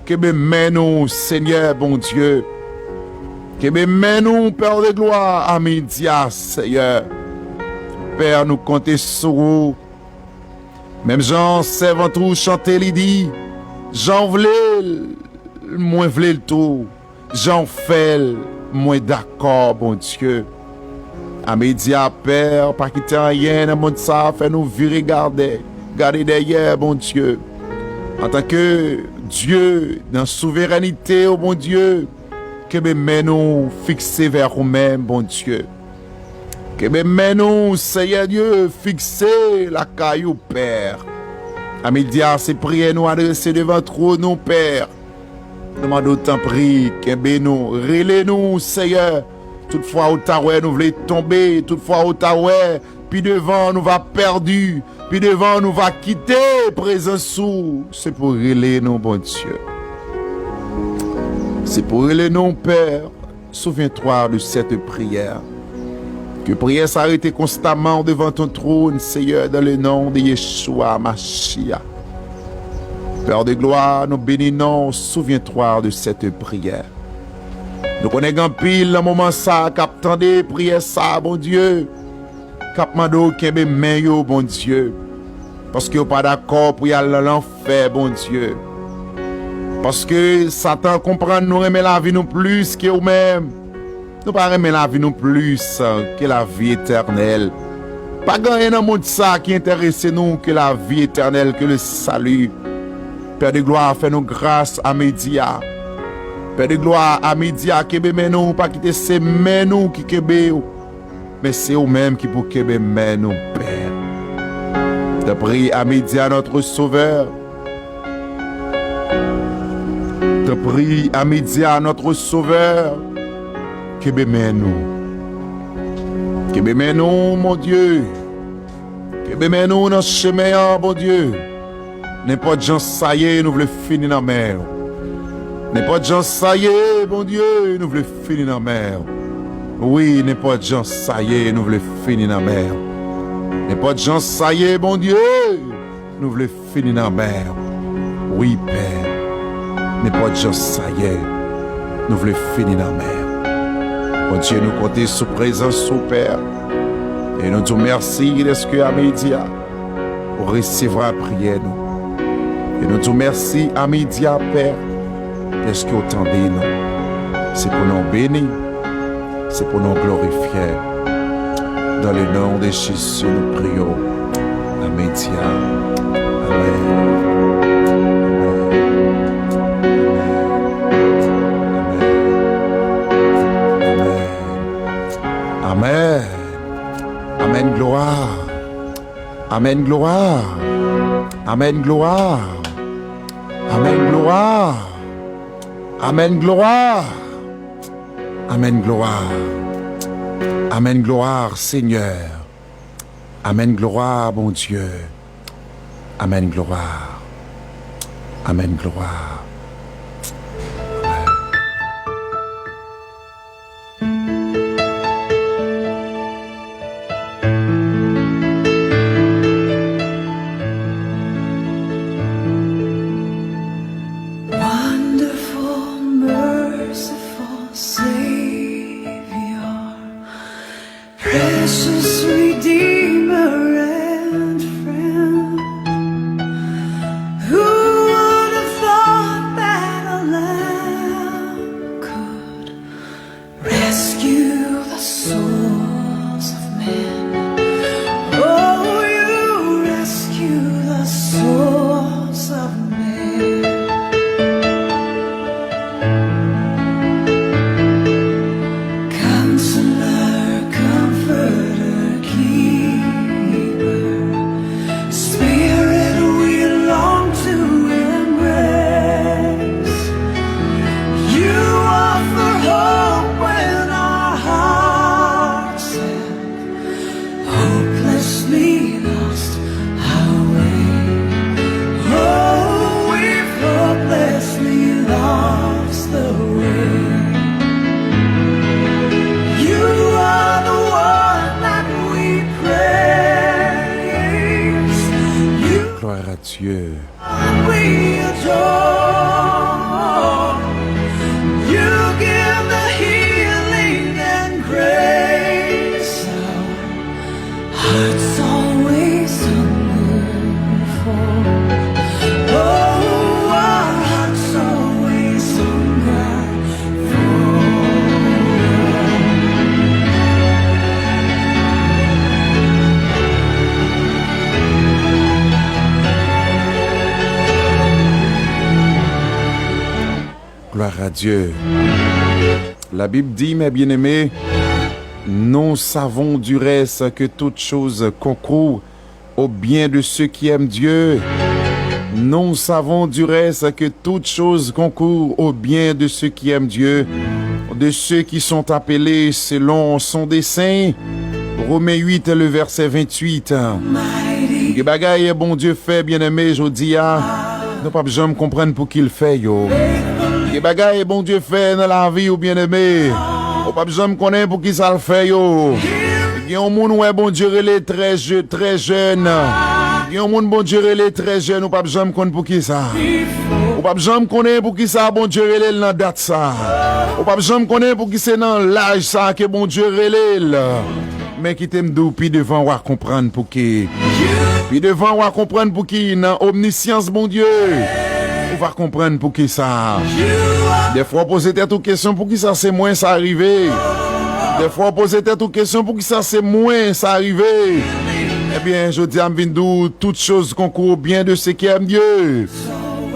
que nous, Seigneur, bon Dieu, que nous, Père de gloire, Amidia, Seigneur. Père, nous comptons sur vous. Même Jean, servant tout, chanter, il dit, Jean voulait, moins voulait le tout. Jean fait, moins d'accord, bon Dieu. À midi, Père, pas quitter rien, dans monde ça, fait nous virer, garder derrière, bon Dieu. En tant que Dieu, dans souveraineté, oh bon Dieu, que nous fixer vers vous-même, bon Dieu. Que nous, Seigneur Dieu, fixer la caillou, Père. À midi, ces prières nous adresser devant trop, nous, Père. Demandons tant prie, que nous, relais-nous, Seigneur. Toutefois, au taoué, nous voulons tomber. Toutefois, au taoué, puis devant, nous va perdu. Puis devant, nous va quitter, présent sous. C'est pour relais nous, bon Dieu. C'est pour relais nous, Père. Souviens-toi de cette prière. Que prière s'arrête constamment devant ton trône, Seigneur, dans le nom de Yeshua Mashiach. Père de gloire, nous bénissons, souviens-toi de cette prière. Nous connaissons pile le moment ça, qu'attendez prière ça, bon Dieu. Qu'attendez qu'il main yo, bon Dieu. Parce que vous pas d'accord pour y aller dans l'enfer, bon Dieu. Parce que Satan comprend nous aimer la vie nous plus que nous-mêmes. Nous pas aimer la vie nous plus que la vie éternelle. Pas gagner dans le monde ça qui intéresse nous que la vie éternelle, que le salut. Père de gloire, fais-nous grâce à média. Père de gloire, à média, kebe nous, pas quitter ces nous qui kebe. Mais c'est eux-mêmes qui pour kebe nous, Père. Je prie à média notre Sauveur. Je prie à média notre Sauveur. Kebe nous. Kebe nous, mon Dieu. Kebe nous dans ce chemin, mon Dieu. N'importe gens ça y est, nous voulons finir dans la mer. N'importe gens ça y est, bon Dieu, nous voulons finir dans la mer. Oui, n'importe gens ça y est, nous voulons finir dans la mer. N'importe gens ça y est, bon Dieu, nous voulons finir dans la mer. Oui, Père. N'importe gens ça y est, nous voulons finir dans la mer. Bon Dieu, nous comptons sous présence, sous Père. Et nous disons merci de ce que à midi pour recevoir la prière nous. Et nous disons merci à midi, Père, parce que autant de nous. C'est pour nous bénir, c'est pour nous glorifier. Dans le nom de Jésus, nous prions. média. Amen. Amen. Amen, gloire. Amen, gloire. Amen, gloire. Amen, gloire. Amen, gloire. Amen, gloire. Amen, gloire, Seigneur. Amen, gloire, mon Dieu. Amen, gloire. Amen, gloire. Wonderful, merciful Savior, precious Redeemer and friend, who would have thought that a lamb could rescue the souls of men? Oh, you rescue the souls of men. Counselor, comforter, keeper, Spirit we long to embrace. You offer hope when our hearts have hopelessly lost our way. Oh, we've hopelessly lost the way. You are the one that we praise. You Gloire à Dieu. we adore. You give the healing and grace. Our hearts always hunger for. Oh, our hearts always hunger for. Gloire à Dieu. La Bible dit, mes bien-aimés, nous savons du reste que toute chose concourt au bien de ceux qui aiment Dieu. Nous savons du reste que toute chose concourt au bien de ceux qui aiment Dieu, de ceux qui sont appelés selon son dessein. Romains 8, le verset 28. Que bagaille bon Dieu fait, bien-aimé, je dis, nous pas besoin de comprendre pour qu'il fait, yo. Que bagaille bon Dieu fait dans la vie, ou bien-aimé, ou pas besoin de connaître pour qui ça le fait, yo. Il y a un monde où bon Dieu relève très jeune. Il y a un monde bon Dieu relève très jeune, ou pas besoin de connaître pour qui ça. Ou pas besoin de connaître pour qui ça, bon Dieu relève dans date ça. Ou pas besoin de connaître pour qui c'est dans l'âge ça que bon Dieu relève. Mais qui t'aime d'où, puis devant, on va comprendre pour qui. Puis devant, on va comprendre pour qui, dans omniscience, bon Dieu. On va comprendre pour qui ça. Des fois, poser tête aux questions pour qui ça c'est moins ça arrivé. Des fois, poser tête aux questions pour qui ça c'est moins ça arrivé. Eh bien, je dis à Mvindou, toutes choses concourent bien de ceux qui aiment Dieu.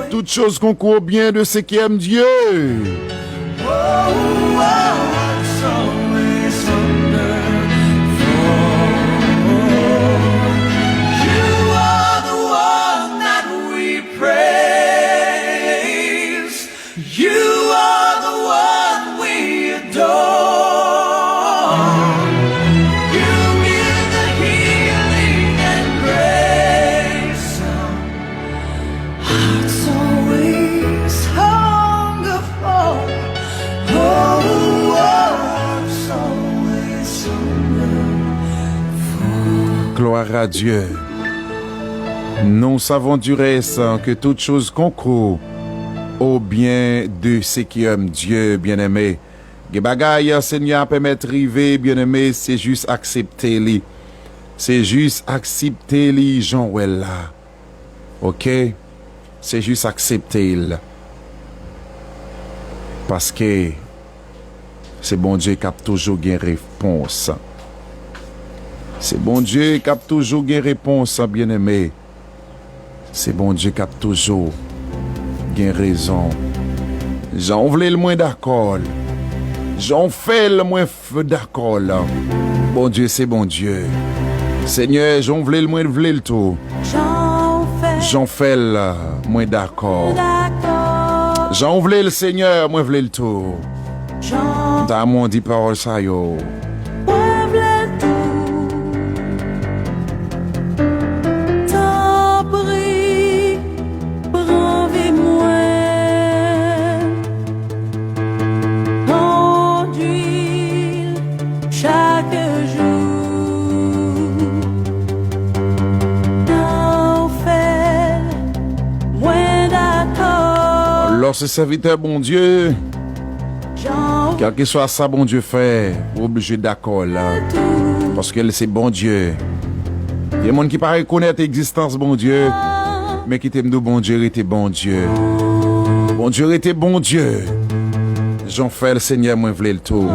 Toutes choses concourent bien de ceux qui aiment Dieu. Gloire à Dieu. Nous savons du reste que toute chose concourt au bien de ceux qui aiment Dieu, bien-aimé. Les bagailles, Seigneur, permettre de river, bien-aimé, c'est juste accepter les. C'est juste accepter les gens là. OK? C'est juste accepter les. Parce que c'est bon Dieu qui a toujours une réponse. C'est bon Dieu qui a toujours une réponse, bien-aimé. C'est bon Dieu qui a toujours une raison. J'en voulais le moins d'accord. J'en fais le moins d'accord. Bon Dieu, c'est bon Dieu. Seigneur, j'en voulais le moins le tout. J'en fais le moins d'accord. J'en voulais le Seigneur, moi voulais le tout. Dans mon dit parole ça yo. Alors, ce serviteur, bon Dieu, quel que soit ça, bon Dieu fait, obligé d'accord là. Parce que c'est bon Dieu. Il y a des gens qui ne reconnaissent l'existence, bon Dieu, mais qui t'aiment nous, bon Dieu, était bon Dieu. Bon Dieu était bon Dieu. J'en fais le Seigneur, moi, voulais le tout.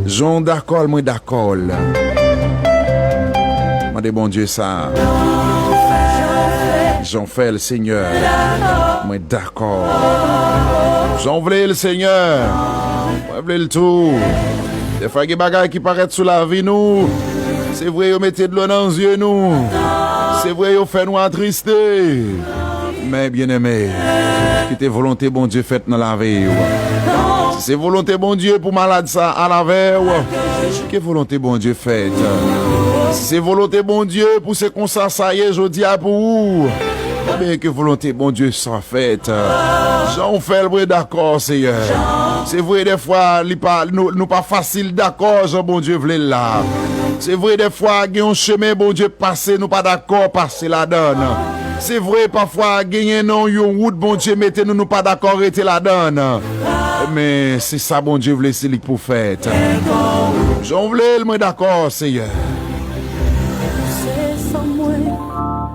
J'en d'accord, moi, d'accord. Moi, des bon Dieu, ça. J'en fais le Seigneur. Moi d'accord. J'en voulais le Seigneur. Moi voulais le tout. Des fois, il y a des bagages qui paraissent sous la vie, nous. C'est vrai, vous mettez de l'eau dans les yeux, nous. C'est vrai, vous faites nous attrister. Mais bien aimé, qui était volonté, bon Dieu, faite dans la vie. Si c'est volonté, bon Dieu, pour malade ça, à la veille. Quelle volonté, bon Dieu, faite. Si c'est volonté, bon Dieu, pour ce qu'on s'en ça y est, je dis à pour vous. Mais que volonté, bon Dieu, soit faite. J'en fais le vrai d'accord, Seigneur. C'est vrai, des fois, nous pas facile d'accord, Jean, bon Dieu, voulait là. C'est vrai, des fois, il y a un chemin, bon Dieu, passer, nous pas d'accord, passer la donne. C'est vrai, parfois, gagner non, une route, bon Dieu, mettez nous pas d'accord, rester la donne. Mais c'est ça, bon Dieu, voulait, c'est lui pour faire. J'en voulais le moins d'accord, Seigneur.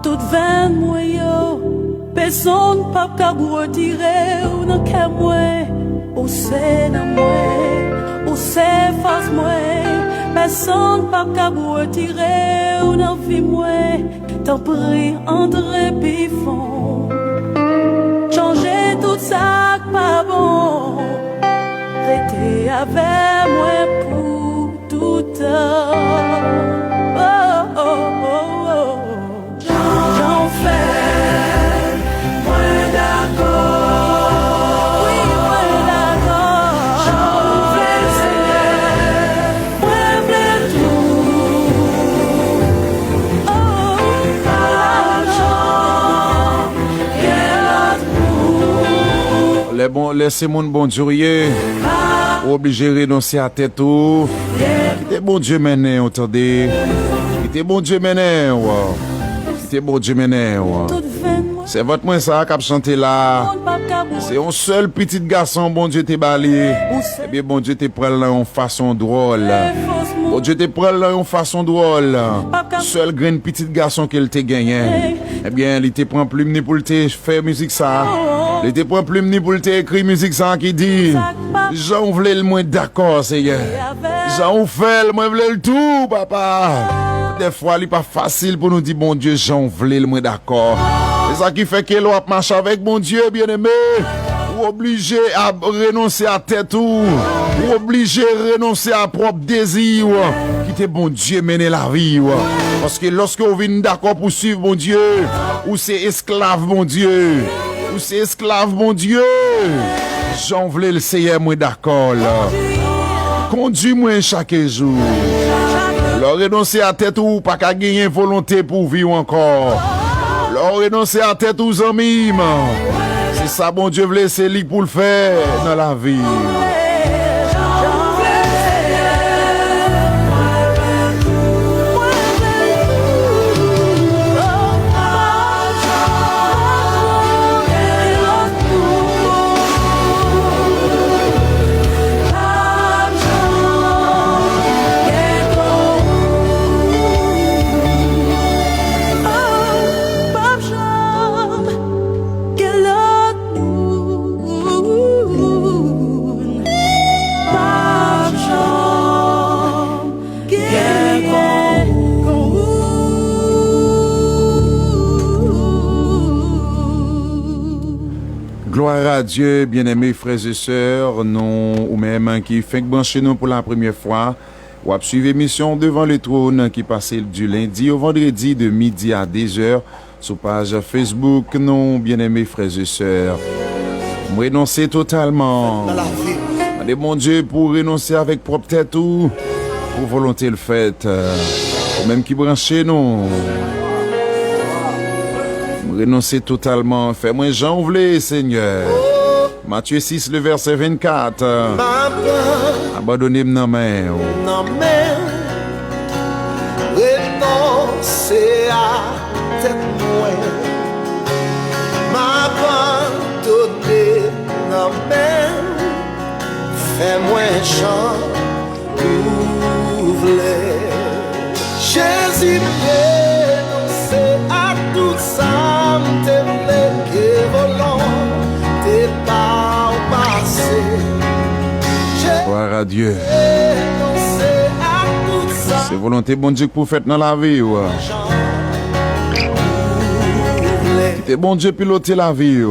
Toute veine moi yo, personne pas qu'à retirer ou non qu'à moi, ou c'est dans moi, ou c'est face moi, personne pas qu'à retirer ou non vie moi, t'en prie André Pifon, changer tout ça pas bon, rester avec moi pour tout temps. Oh, oh, oh, oh. J'en fais, moins d'accord. Oui, moins d'accord. J'en fais, Seigneur, moins plein tout. Oh, l'argent, et l'autre. Laissez mon bon Dieu, obligé de renoncer à tête tout. Qui bon Dieu maintenant, entendez? Qui bon Dieu maintenant, c'est bon Dieu maintenant. C'est votre moins ça qui a chanté là. C'est un seul petit garçon, bon Dieu te bali. Eh bien, bon Dieu te prend là en façon drôle. Bon Dieu te prend là en façon drôle. Seul grand petit garçon qu'il te gagné. Eh bien, il te prend plume pour te faire musique ça. Il te prend plume pour te écrire musique ça qui dit j'en voulais le moins d'accord, Seigneur. J'en fais le moins voulais le tout, papa. Des fois, il n'est pas facile pour nous dire, bon Dieu, j'en voulais le moins d'accord. C'est ça qui fait que l'on marche avec bon Dieu, bien-aimé. Ou obligé à renoncer à tête ou obligé à renoncer à propre désir. Quitter bon Dieu, mener la vie. Parce que lorsque on vient d'accord pour suivre bon Dieu, ou c'est esclave, bon Dieu. Ou c'est esclave, mon Dieu. J'en voulais le Seigneur, moi d'accord. Conduis-moi chaque jour. Leur renoncer à tête ou pas qu'à gagner volonté pour vivre encore. Leur renoncer à tête aux amis. C'est ça, bon Dieu, voulait c'est lui pour le faire dans la vie. Gloire à Dieu, bien-aimés frères et sœurs, non ou même qui fait brancher nous pour la première fois, ou à suivre l'émission Devant le trône qui passe du lundi au vendredi de midi à 10h sur page Facebook, non, bien-aimés frères et sœurs. Renoncer totalement. Allez, mon Dieu, pour renoncer avec propre tête ou pour volonté le fait, ou même qui brancher nous. Renoncer totalement. Fais-moi Jean voulez, Seigneur. Matthieu 6, le verset 24. Abandonnez-moi dans main. Renoncer à tête moins. M'abandonner dans main. Fais-moi Jean voulez. Jésus renoncer à tout ça. Gloire à Dieu. C'est volonté bon Dieu pour faire dans la vie. C'est bon Dieu piloter la vie.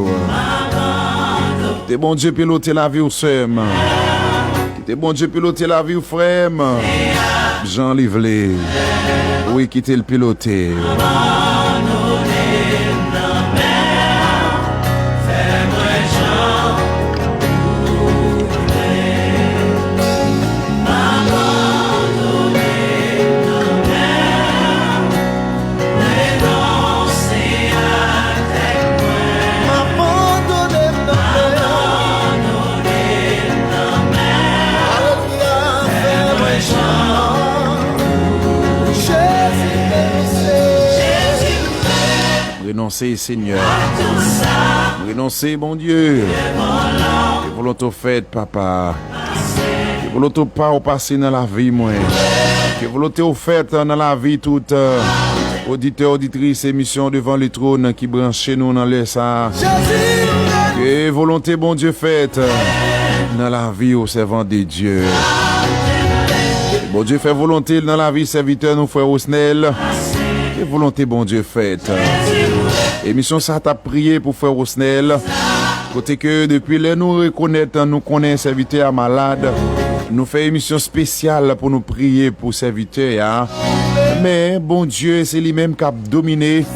C'est bon Dieu piloter la vie au seul. C'est bon Dieu piloter la vie au frère. Jean Lively. Oui, quitter le piloter. Renoncer, Seigneur. Renoncer, bon Dieu. Que volonté faite, papa. Que volonté pas au passé dans la vie, moi. Que volonté faite dans la vie, toute auditeur, auditrice, émission Devant le trône qui branche nous dans les ça. Que volonté, bon Dieu, faite dans la vie au servant de Dieu. Bon Dieu fait volonté dans la vie serviteur, nous frères Osnel. Que volonté, bon Dieu, faite. Émission ça t'a prié pour frère Osnel. Côté que depuis là nous reconnaître, nous connaissons serviteur malade. Nous faisons émission spéciale pour nous prier pour serviteur. Mais bon Dieu, c'est lui-même qui a dominé.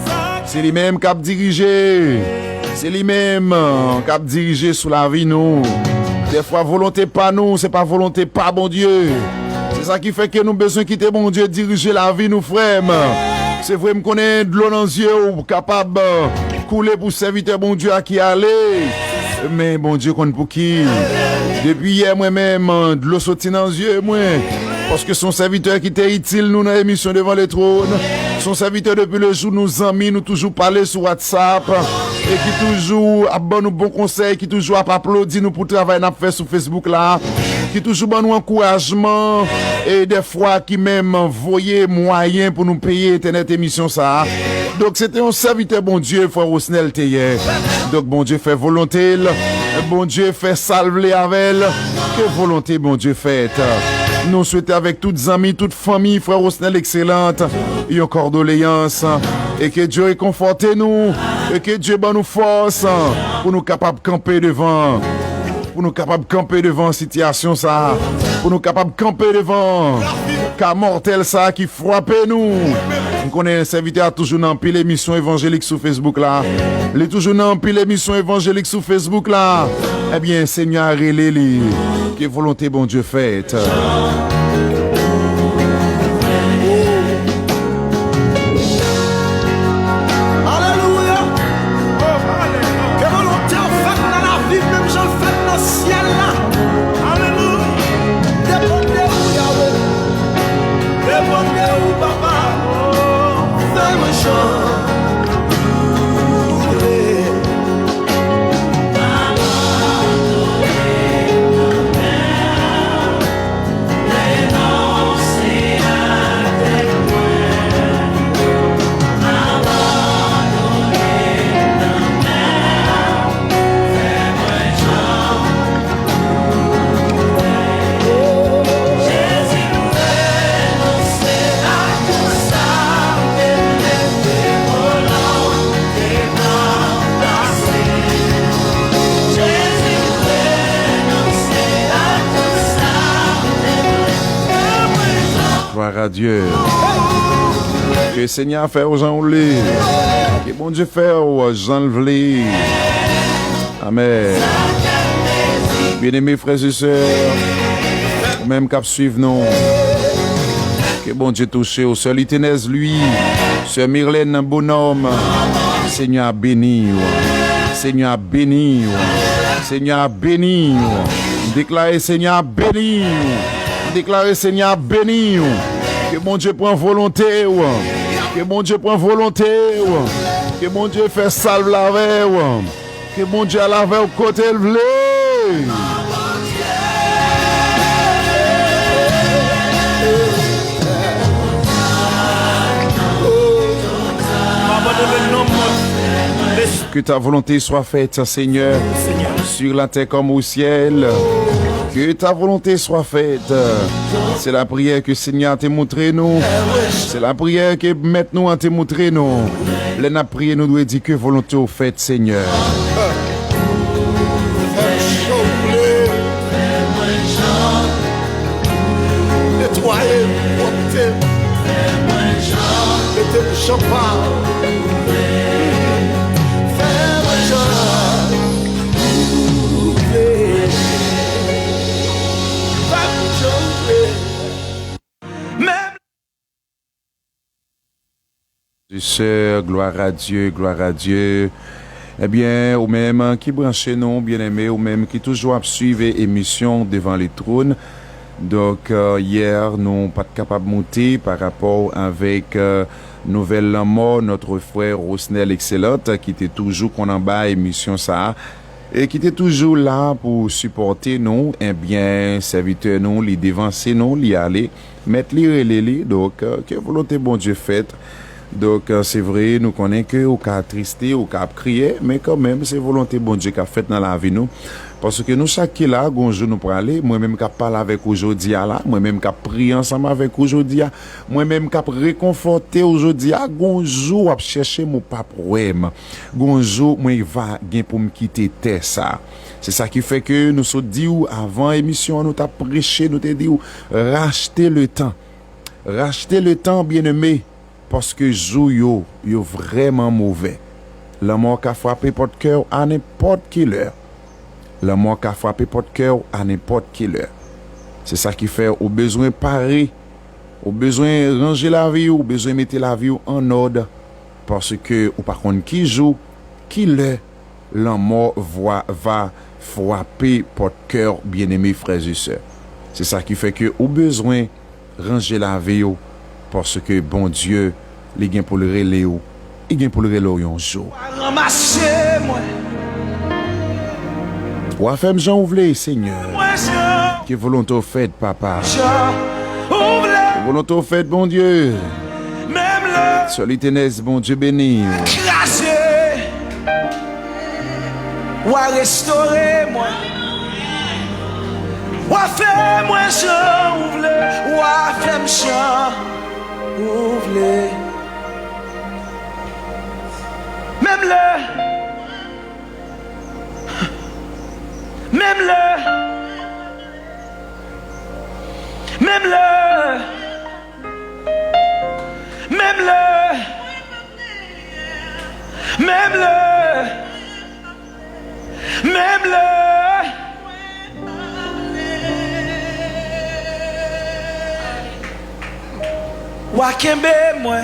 C'est lui-même qui a dirigé. C'est lui-même qui a dirigé sur la vie nous. Des fois volonté pas nous, c'est pas volonté pas bon Dieu. C'est ça qui fait que nous avons besoin de quitter bon Dieu diriger la vie nous frères. C'est vrai, me connaît de l'eau dans les yeux ou capable de couler pour serviteur bon Dieu à qui aller. Mais bon Dieu, qu'on pour qui? Depuis hier, moi-même, de l'eau sorti dans les yeux, moi. Parce que son serviteur qui était utile, nous, dans l'émission Devant le trône. Son serviteur, depuis le jour, nous amis, nous toujours parler sur WhatsApp. Et qui toujours a bon nous bon conseil, qui toujours a applaudi nous pour travailler n'a fait sur Facebook là. Qui toujours bon nous encouragement. Et des fois, qui même voyait moyen pour nous payer internet émission ça. Donc, c'était un serviteur, bon Dieu, frère Osnel Théier. Donc, bon Dieu fait volonté. Bon Dieu fait salver avec elle. Que volonté, bon Dieu, fait. Nous souhaitons avec toutes les amis, toute famille, frère Osnel excellente, et encore doléance. Et que Dieu réconforte nous. Et que Dieu donne nous force pour nous capables de camper devant. Pour nous capables de camper devant situation ça. Pour nous capables de camper devant. Cas mortel ça qui frappe nous. On connaît un serviteur toujours dans pile émission évangélique sur Facebook là. Il est toujours dans pile émission évangélique sur Facebook là. Eh bien, Seigneur, relais-les. Que volonté, bon Dieu, faite. Hey! à Dieu. Que Seigneur fait aux gens voulez. Que bon Dieu fait aux gens voulez. Amen. Bien-aimés frères et sœurs, même cap suivre nous. Que bon Dieu touche au Sœur Litténèse, lui, Sœur Myrlène Bonhomme. Seigneur béni. Seigneur béni. Seigneur béni. Déclarez Seigneur béni. Déclarez Seigneur béni. Que mon Dieu prend volonté. Que mon Dieu prend volonté. Que mon Dieu fait salve la veille. Que mon Dieu a la veille au côté levé. Que ta volonté soit faite, Seigneur, sur la terre comme au ciel. Que ta volonté soit faite. C'est la prière que Seigneur t'a montré nous. C'est la prière que maintenant on t'a montré nous. Les n'a prié nous doit dire que volonté au fait, Seigneur. Nettoyer, porter, mettez le champagne. Sœurs, gloire à Dieu, gloire à Dieu. Eh bien, ou même qui branchez nous, bien-aimés, ou même qui toujours suivent émission devant les trônes. Donc, hier, nous pas capable de monter par rapport avec nouvelle mort, notre frère Rosnel Excellente, qui était toujours qu'on en bas émission ça, et qui était toujours là pour supporter nous, eh bien, serviteur nous, les dévancer nous, les aller, mettre les relais, donc, que volonté bon Dieu faite. Donc, c'est vrai, nous connaissons que au cas tristé, au cas crier, mais quand même, c'est volonté bon Dieu qui a fait dans la vie nous. Parce que nous, chaque qui là, gonjou nous pour aller, moi-même qui parle avec aujourd'hui là, moi-même qui prie ensemble avec aujourd'hui, moi-même qui réconforté aujourd'hui, gonjou à chercher mon problème. Gonjou, moi, il va gagner pour me quitter terre ça. C'est ça qui fait que nous sommes dit avant émission, nous t'a prêché, nous t'a dit racheter le temps. Racheter le temps, bien-aimé. Parce que jou yo vraiment mauvais. La mort qui a frappé votre cœur à n'importe quelle heure. La mort qui a frappé votre cœur à n'importe quelle heure. C'est ça qui fait au besoin parer, au besoin ranger la vie, au besoin mettre la vie en ordre. Parce que, ou par contre, qui joue, qui le, la mort va frapper votre cœur, bien-aimés frères et sœurs. C'est ça qui fait que au besoin ranger la vie. Parce que bon Dieu, il gagne pour le relais, il gagne pour le relais un jour. Ou à faire Jean ouvre Seigneur. Que volonté faite, papa. Que volonté faite, bon Dieu. Sur l'éternel, bon Dieu béni. Ou à restaurer moi. Ou à faire moi Jean ouvre. Ou à faire Jean. Ouvre-les. Même ou à kembe moi,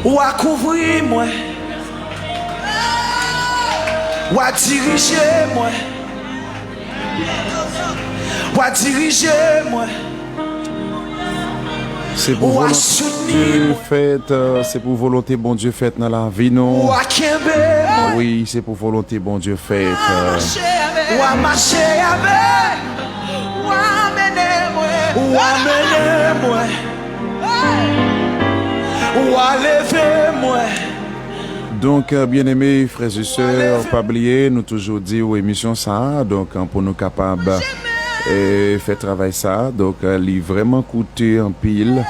ou à couvrir moi, ou à diriger moi, ou à diriger moi. C'est pour volonté Dieu faite, c'est pour volonté bon Dieu faite dans la vie non. Oui, c'est pour volonté bon Dieu faite. Ou à marcher avec, ou à mener moi, ou à lever moi. Donc, bien-aimés frères et sœurs, pas oublier, nous toujours dit aux émissions ça, donc pour nous capables et faire travail ça, donc il vraiment coûté en pile,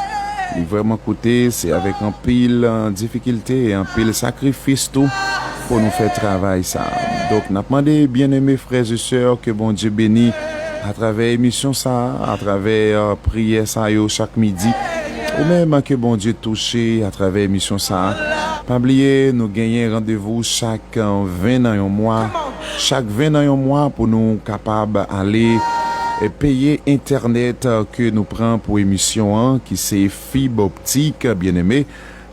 il vraiment coûté, c'est avec un pile en difficulté et un pile sacrifice tout pour nous faire travail ça. Donc, nous demandé bien-aimés frères et sœurs que bon Dieu bénisse à travers émission ça, à travers prière ça yo chaque midi, ou même que bon Dieu touché à travers émission ça. Pas oublier, nous gagnons rendez-vous chaque 20 dans un mois, chaque 20 dans un mois pour nous capables aller et payer internet que nous prenons pour émission 1 qui c'est fibre optique bien aimé.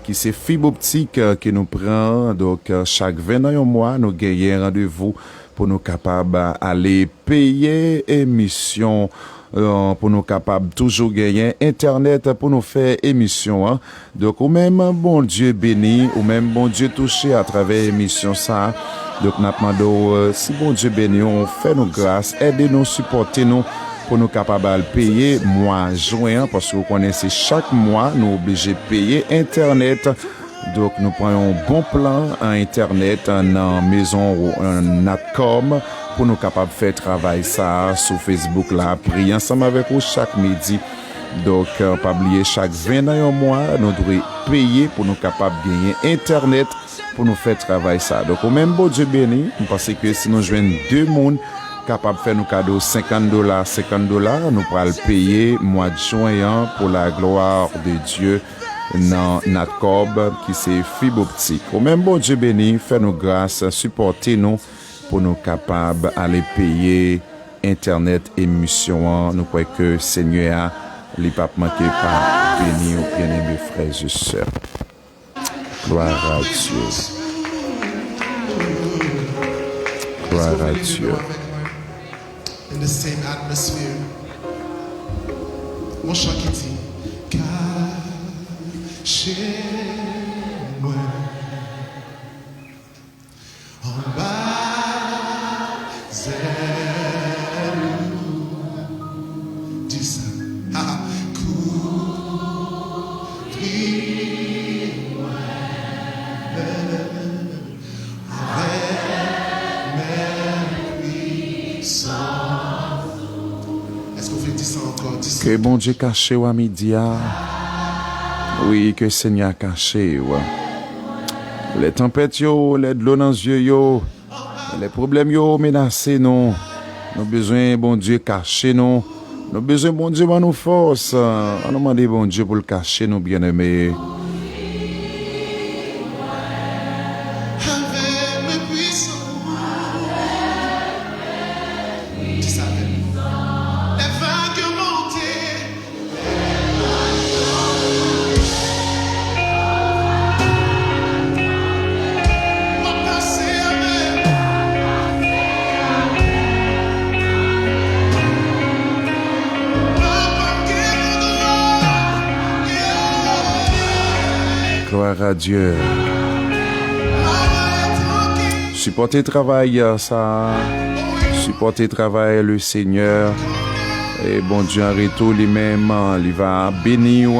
Qui c'est fibre optique que nous prenons. Donc, chaque 21 mois, nous gagnons rendez-vous pour nous capables aller payer émission, pour nous capables toujours gagner Internet pour nous faire émission. Hein. Donc, ou même bon Dieu béni, ou même bon Dieu touché à travers émission ça. Donc, nous demandons, si bon Dieu béni, on fait nos grâces, aidez-nous, supportez-nous. Pour nous capables de payer mois juin parce que vous connaissez chaque mois nous obligés de payer internet. Donc nous prenons un bon plan en internet en maison ou en Natcom pour nous capables de faire travail ça sur Facebook là, prier ensemble avec vous chaque midi. Donc pas oublier chaque 21 mois nous devons payer pour nous capables de gagner internet pour nous faire travail ça. Donc au même bon Dieu béni, parce que si nous joignons deux mondes capable de faire nos cadeaux $50, nous pourrons le payer mois de juin pour la gloire de Dieu dans notre cob qui c'est fibre optique. Au même bon Dieu béni, fait nos grâces, supportez-nous pour nous capables d'aller payer internet émission. Nous croyons que Seigneur les papes manqué pas béni aux bien-aimés frères et sœurs. Gloire à Dieu. Gloire à Dieu. In the same atmosphere. Mon chant qui dit cachez-moi en bas dis ça. Couvris-moi avec mes puissances. Que bon Dieu caché ou à midi. Oui, que Seigneur caché. Les tempêtes, yo, les de l'eau dans les yeux, yo, les problèmes, yo, menacés, non. Nous avons besoin, bon Dieu, caché, non. Nous avons besoin, bon Dieu, nous force. On demande, bon Dieu, pour le cacher, nous bien-aimés. Gloire à Dieu. Supporter travail, ça. Supporter travail, le Seigneur. Et bon Dieu, en retour, lui-même, il va bénir,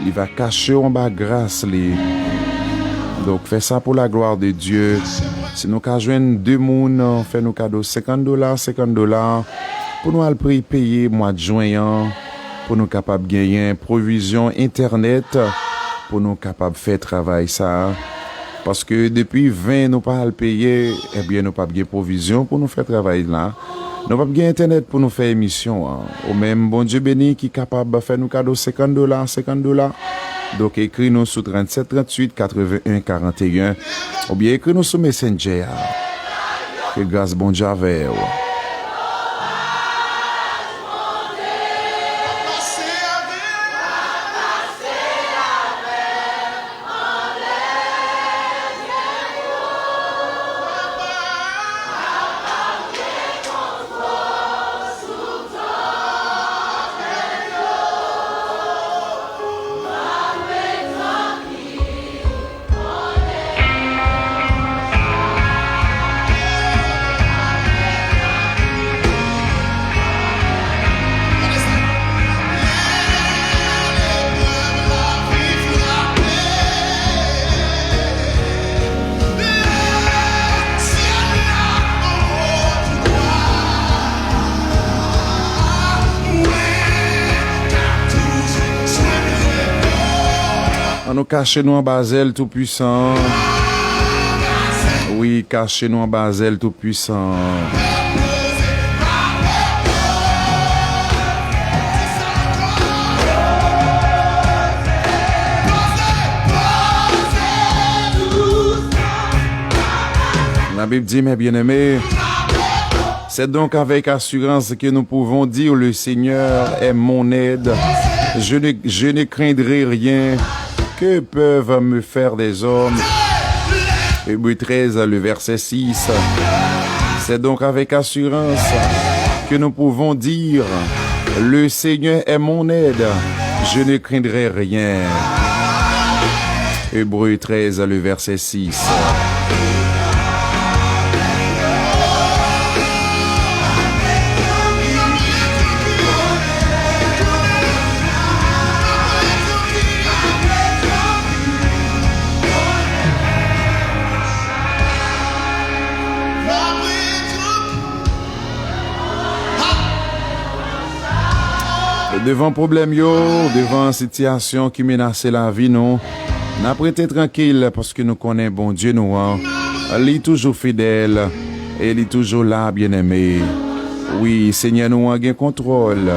il va cacher en bas grâce. Donc, fais ça pour la gloire de Dieu. Si nous avons joindre deux personnes, fait nos cadeaux $50, pour nous aller payer mois de juin, pour nous capables de gagner provision Internet. Pour nous capables de faire travail ça. Parce que depuis 20, nous pas le payer, eh bien, nous pas de provision pour nous faire travail là. Nous pas de internet pour nous faire émission. Ou même, bon Dieu béni, qui est capable de faire nos cadeaux $50. Donc, écris-nous sur 37 38 81 41. Ou bien, écris-nous sur Messenger. Que grâce bon Dieu avec vous. Nous cachez-nous en Basel tout-puissant. Oui, cachez-nous en Basel tout-puissant. La Bible dit, mes bien-aimés, c'est donc avec assurance que nous pouvons dire, le Seigneur est mon aide. Je ne craindrai rien. Que peuvent me faire des hommes? Hébreux 13, le verset 6. C'est donc avec assurance que nous pouvons dire, le Seigneur est mon aide. Je ne craindrai rien. Hébreux 13, le verset 6. Devant problème yo, devant situation qui menace la vie nous, n'a prêté tranquille parce que nous connaissons bon Dieu nous. Il est toujours fidèle et il est toujours là, bien-aimé. Oui, Seigneur nous a contrôle.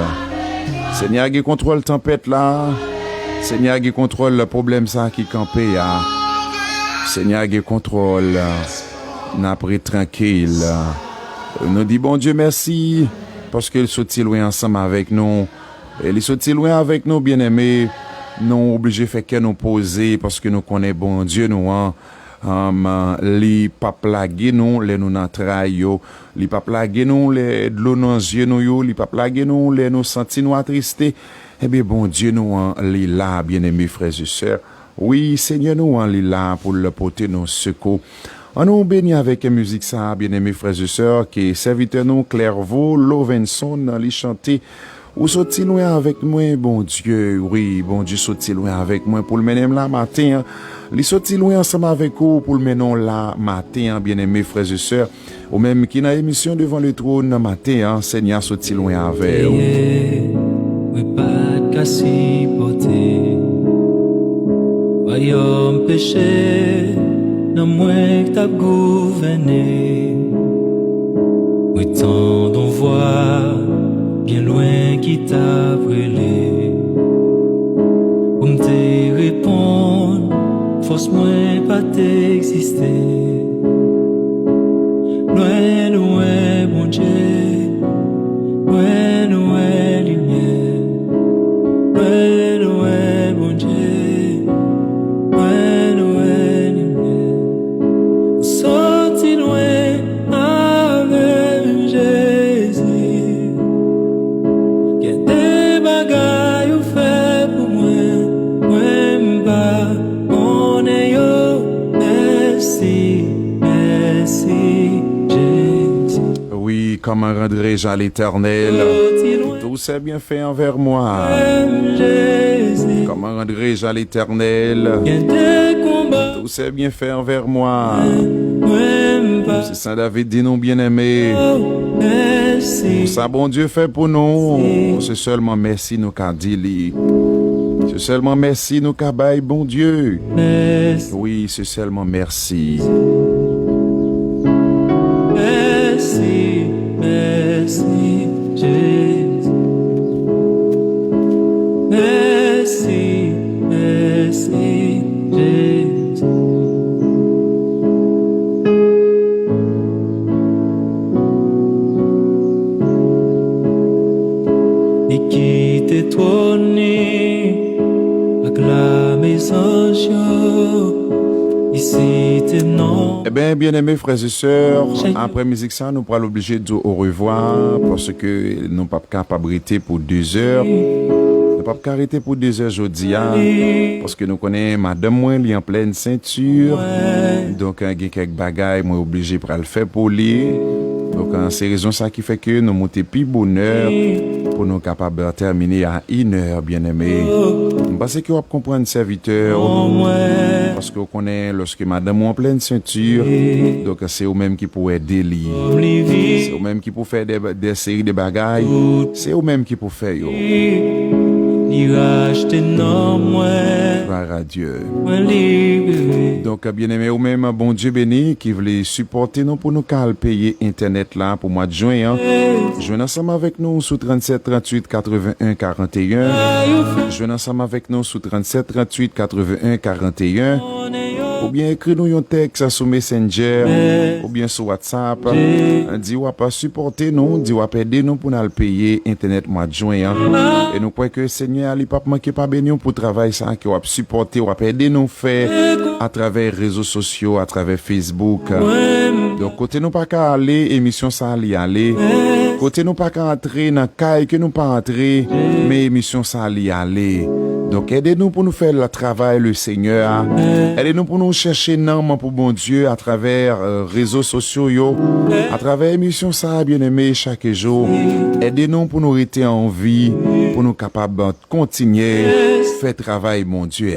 Seigneur a contrôle tempête là. Seigneur a contrôle le problème ça qui campé là. Seigneur a contrôle. N'a prêté tranquille. Nous dit bon Dieu merci parce qu'il sortit loin ensemble avec nous. Et les sortis loin avec nous, bien-aimés, nous obligés de faire que nous poser parce que nous connaissons bon Dieu, nous, les pas plaguer nous, les nous n'entraille, les pas plaguer nous, les de l'eau dans les yeux, nous, les pas plaguer nous, les nous sentir nous attristés. Eh bien, bon Dieu, nous, les là, bien-aimés, frères et sœurs. Oui, Seigneur, nous, les là pour le porter nos secours. On nous bénit avec la musique, ça, bien-aimés, frères et sœurs, qui serviteur nous, Clairvaux, Lovenson, les chanter. Ou sorti loin avec moi, bon Dieu, oui, bon Dieu sorti loin avec moi pour le mener là matin. Li sorti loin ensemble avec vous pour le mener là matin, bien-aimés frères et sœurs. Ou même qui n'a émission devant le trône matin, Seigneur sorti loin avec vous. Oui, pas de cassi porté. Voyons péché, non moins que t'as gouverné. Oui, tant d'on voit. Bien loin qui t'a brûlé. Pour me répondre, force-moi pas t'exister. Loin, loin, bon Dieu. Loin, loin, lumière. Loin, loin, bon Dieu. Loin, loin, lumière. Sorti loin avec Jésus. Oui, comment rendrai-je à l'Éternel tous ses bienfaits envers moi? Comment rendrai-je à l'Éternel tous ses bienfaits envers moi? C'est Saint David dit nous bien-aimés. Ça bon Dieu fait pour nous. C'est seulement merci nous qu'a dit. C'est seulement merci nous qu'a bail bon Dieu. Oui, c'est seulement merci. Merci, merci, Jésus. Merci, merci, Jésus. Et qui t'étonne, acclamer sans chant. Ici, t'es non. Eh bien, bien-aimés frères et sœurs, après musique ça, nous pourrons l'obliger de dire au revoir parce que nous ne sommes pas capables pour 2 heures. Nous ne sommes pas arrêter pour 2 heures aujourd'hui parce que nous connaissons madame moi, elle est en pleine ceinture. Donc, il y a quelques bagailles, moi obligé pour le faire pour lui. Donc, c'est raison ça qui fait que nous montons plus bonheur pour nous capables de terminer à 1 heure, bien-aimés. Parce que vous comprenez serviteur. Parce que vous connaissez lorsque madame est en pleine ceinture, donc c'est vous-même qui pouvez aider. C'est vous-même qui pouvez faire des séries de bagailles. C'est vous-même qui pouvez faire. Gloire à Dieu. Donc, bien aimé, vous-même, bon Dieu béni, qui voulait supporter nous pour nous payer Internet là pour mois de juin. Joignez ensemble avec nous sous 37 38 81 41. Joignez ensemble avec nous sous 37 38 81 41. ou bien écrit nous un texte sur Messenger, ou bien sur WhatsApp, dit ou pas supporter nous, dit ou pas aider nous pour nous payer internet mois de juin. Et nous croyons que Seigneur il pas manquer pas béni pour travail ça qui va supporter, ou pas aider nous faire à travers les réseaux sociaux, à travers Facebook. Donc côté nous pas qu'à aller émission ça aller, côté nous pas qu'à entrer dans caille que nous pas entrer, mais émission ça aller. Donc aidez-nous pour nous faire le travail le Seigneur. Aidez-nous pour nous chercher nom pour bon Dieu à travers réseaux sociaux yo, à travers émission ça bien-aimé chaque jour. Aidez-nous pour nous rester en vie, pour nous capables de continuer faire travail mon Dieu.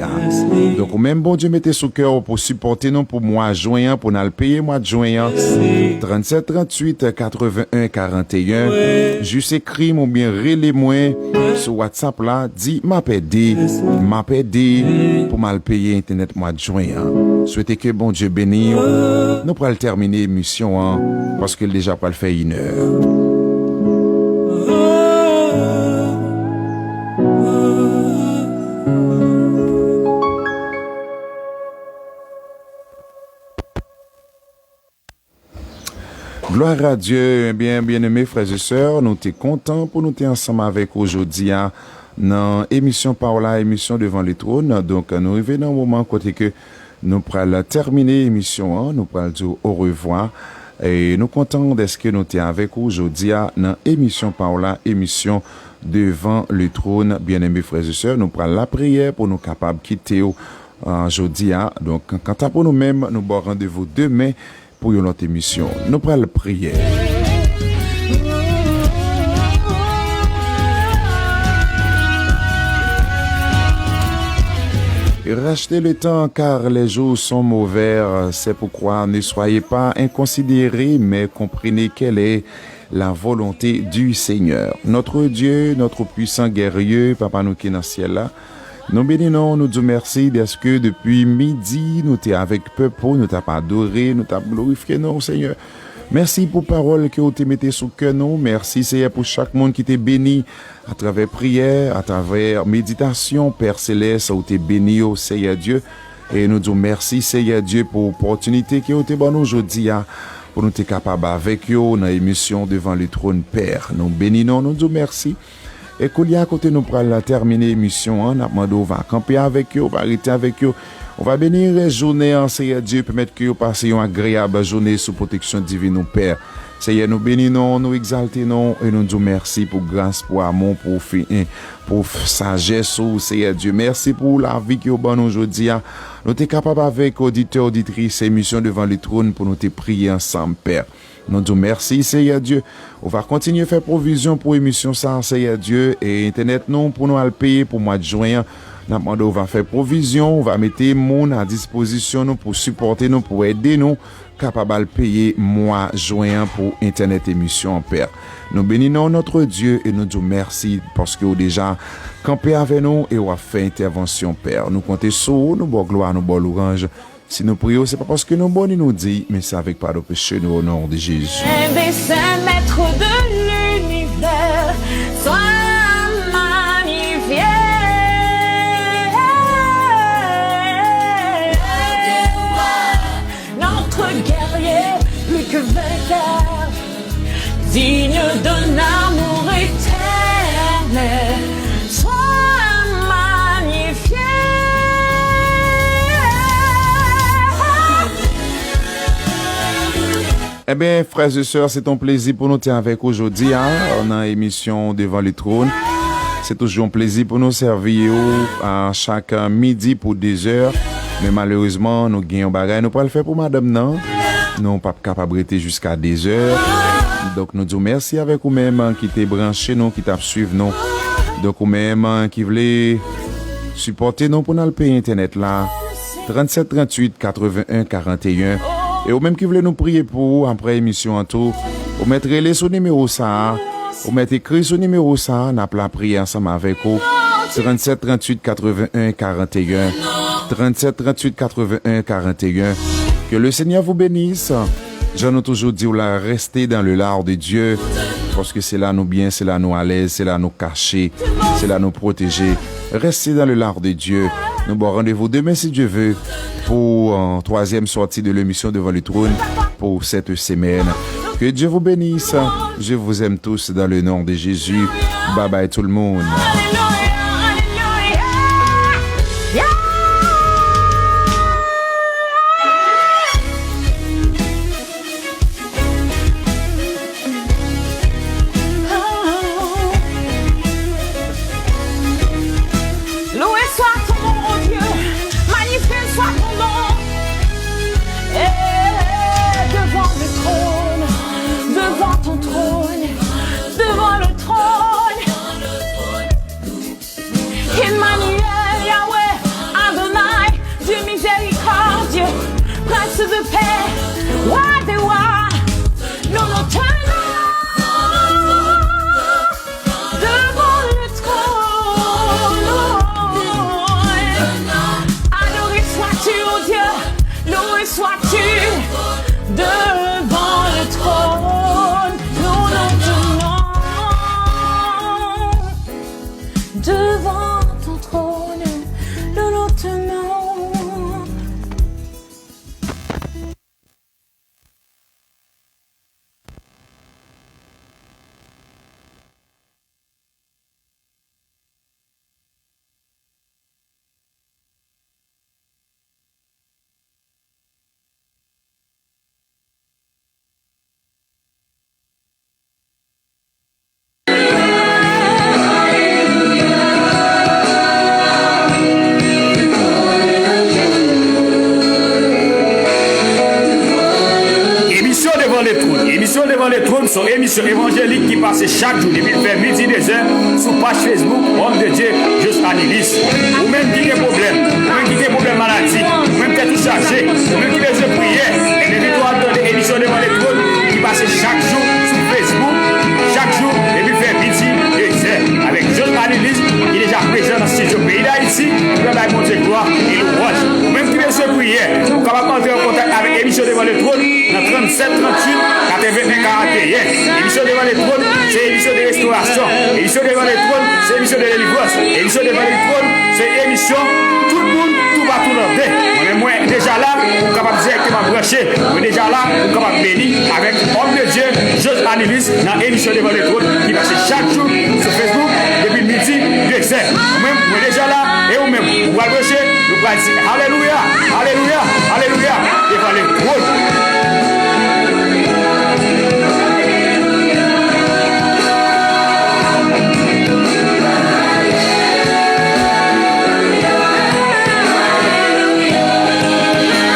Donc même bon Dieu mettez sous cœur pour supporter nous pour mois juin pour nous le payer mois de juin 37 38 81 41 juste écrit ou bien relais-moi sur WhatsApp là dit m'a pédé pour mal payer internet mois de juin. Souhaitez que bon Dieu bénisse. Nous pourrons terminer l'émission parce que déjà pas le faire 1 heure. Gloire à Dieu, bien-aimés frères et sœurs, nous sommes contents pour nous être ensemble avec aujourd'hui dans émission Paola, émission devant le trône. Donc nous arrivons dans un moment côté que nous pourrons terminer l'émission, nous pourrons dire au revoir et nous contents d'être que nous sommes avec aujourd'hui dans émission Paola, émission devant le trône. Bien-aimés frères et sœurs, nous pourrons la prière pour nous capables de quitter aujourd'hui. Donc quant à pour nous-mêmes, nous avons rendez-vous demain pour notre émission. Nous prenons la prière. Rachetez le temps car les jours sont mauvais. C'est pourquoi ne soyez pas inconsidérés, mais comprenez quelle est la volonté du Seigneur. Notre Dieu, notre puissant guerrier, Papa nous qui est dans le ciel là, nous bénissons, nous disons merci parce que depuis midi, nous t'es avec peuple, nous t'as pas adoré, nous t'as glorifié, non, Seigneur. Merci pour parole que vous t'es mettez sous cœur, nous. Merci, Seigneur, pour chaque monde qui t'est béni à travers prière, à travers méditation, Père Céleste, vous t'es béni, oh Seigneur Dieu. Et nous disons merci, Seigneur Dieu, pour l'opportunité que vous t'es bonne aujourd'hui, pour nous t'es capable avec vous dans l'émission devant le trône, Père. Nous bénissons, nous disons merci. Et qu'on y a à côté nous pour terminer l'émission, on a demandé on va camper avec eux, on va arrêter avec eux, on va bénir la journée en Seigneur Dieu, permettre que vous passiez une agréable journée sous protection divine, nous Père. Seigneur, nous bénissons, nous exaltons et nous disons merci pour grâce, pour amour, pour sagesse, Seigneur Dieu. Merci pour la vie que vous donne aujourd'hui. Nous sommes capables avec auditeurs, auditrices, émission devant le trône pour nous te prier ensemble, Père. Nous disons merci, Seigneur Dieu. On va continuer à faire provision pour l'émission ça, Seigneur Dieu. Et Internet, non, pour nous le payer pour le mois de juin. On va faire provision, on va mettre les gens à disposition nous pour supporter nous, pour aider nous, capable de payer mois juin pour Internet émission, Père. Nous bénissons notre Dieu et nous disons merci parce que vous déjà campé avec nous et vous avez fait intervention, Père. Nous comptons sur vous, nous bonne gloire, nous bonne louange. Si nous prions, c'est pas parce que nous bon nous dit, mais c'est avec pas de péché, nous au nom de Jésus. Des saints maîtres de l'univers, sois magnifié. Notre guerrier, plus que vainqueur, digne d'un amour éternel, sois magnifié. Eh bien, frères et sœurs, c'est un plaisir pour nous d'être avec aujourd'hui. On a une émission devant le trône. C'est toujours un plaisir pour nous servir à chaque midi pour 2 heures. Mais malheureusement, nous gagnons bagay. Nous ne pouvons pas le faire pour madame, non. Nous ne sommes pas capables de rester jusqu'à 2 heures. Donc, nous disons merci avec vous-même qui t'es branché, nous, qui t'a suivi, nous. Donc, vous-même qui voulez supporter nous pour nous payer Internet là. 37 38 81 41. Et ou même qui voulez nous prier pour après émission en tout, vous mettrez les sous numéro ça, vous mettez écrit sous numéro ça, n'a pas prier ensemble avec vous. 37 38 81 41. 37 38 81 41. Que le Seigneur vous bénisse. J'en ai toujours dit, restez dans le lard de Dieu, parce que c'est là nous bien, c'est là nous à l'aise, c'est là nous cacher, c'est là nous protéger. Restez dans le lard de Dieu. Nous bon rendez-vous demain si Dieu veut. pour une troisième sortie de l'émission Devant le trône pour cette semaine. Que Dieu vous bénisse. Je vous aime tous dans le nom de Jésus. Bye bye tout le monde. Loué soit ton nom, oh Dieu, magnifié soit ton nom. Et devant le trône, devant ton trône, devant le trône. Emmanuel, Yahweh, Adonai, Dieu miséricordieux, Prince de paix, roi des rois, nous nous tenons devant le trône. Adoré sois-tu, oh Dieu, loué sois-tu devant le trône. Nous nous tenons devant ton trône, nous nous tenons. Émission Devant le trône, son émission évangélique qui passe chaque jour depuis vers midi des heures sur page Facebook Homme de Dieu Juste Annelise. Ou même qui a problème, ou même qui a problème maladie, ou même qui est tout chargé, ou même qui a besoin de prière, et les victoires de l'émission Devant le trône qui passe chaque jour sur Facebook, chaque jour depuis vers midi des heures avec Juste Annelise qui est déjà présent dans ce studio pays d'Haïti, qui va la monter gloire et louange. Ou même qui a besoin de prière, vous pouvez entrer en contact avec l'émission Devant le trône dans 37 38 81 41. Émission Devant le trône, c'est émission de restauration. Émission Devant le trône, c'est émission de délivrance. Émission Devant le trône, c'est émission tout le monde, tout va tout l'ordre. Moi déjà là, vous êtes capable directement brancher. Moi déjà là, vous êtes capable bénir avec Homme de Dieu, Juste Annelise, dans l'émission Devant le trône, qui passe chaque jour sur Facebook depuis midi 2h. Moi déjà là, et vous-même, vous allez brancher, vous allez dire Alléluia, Alléluia, Alléluia.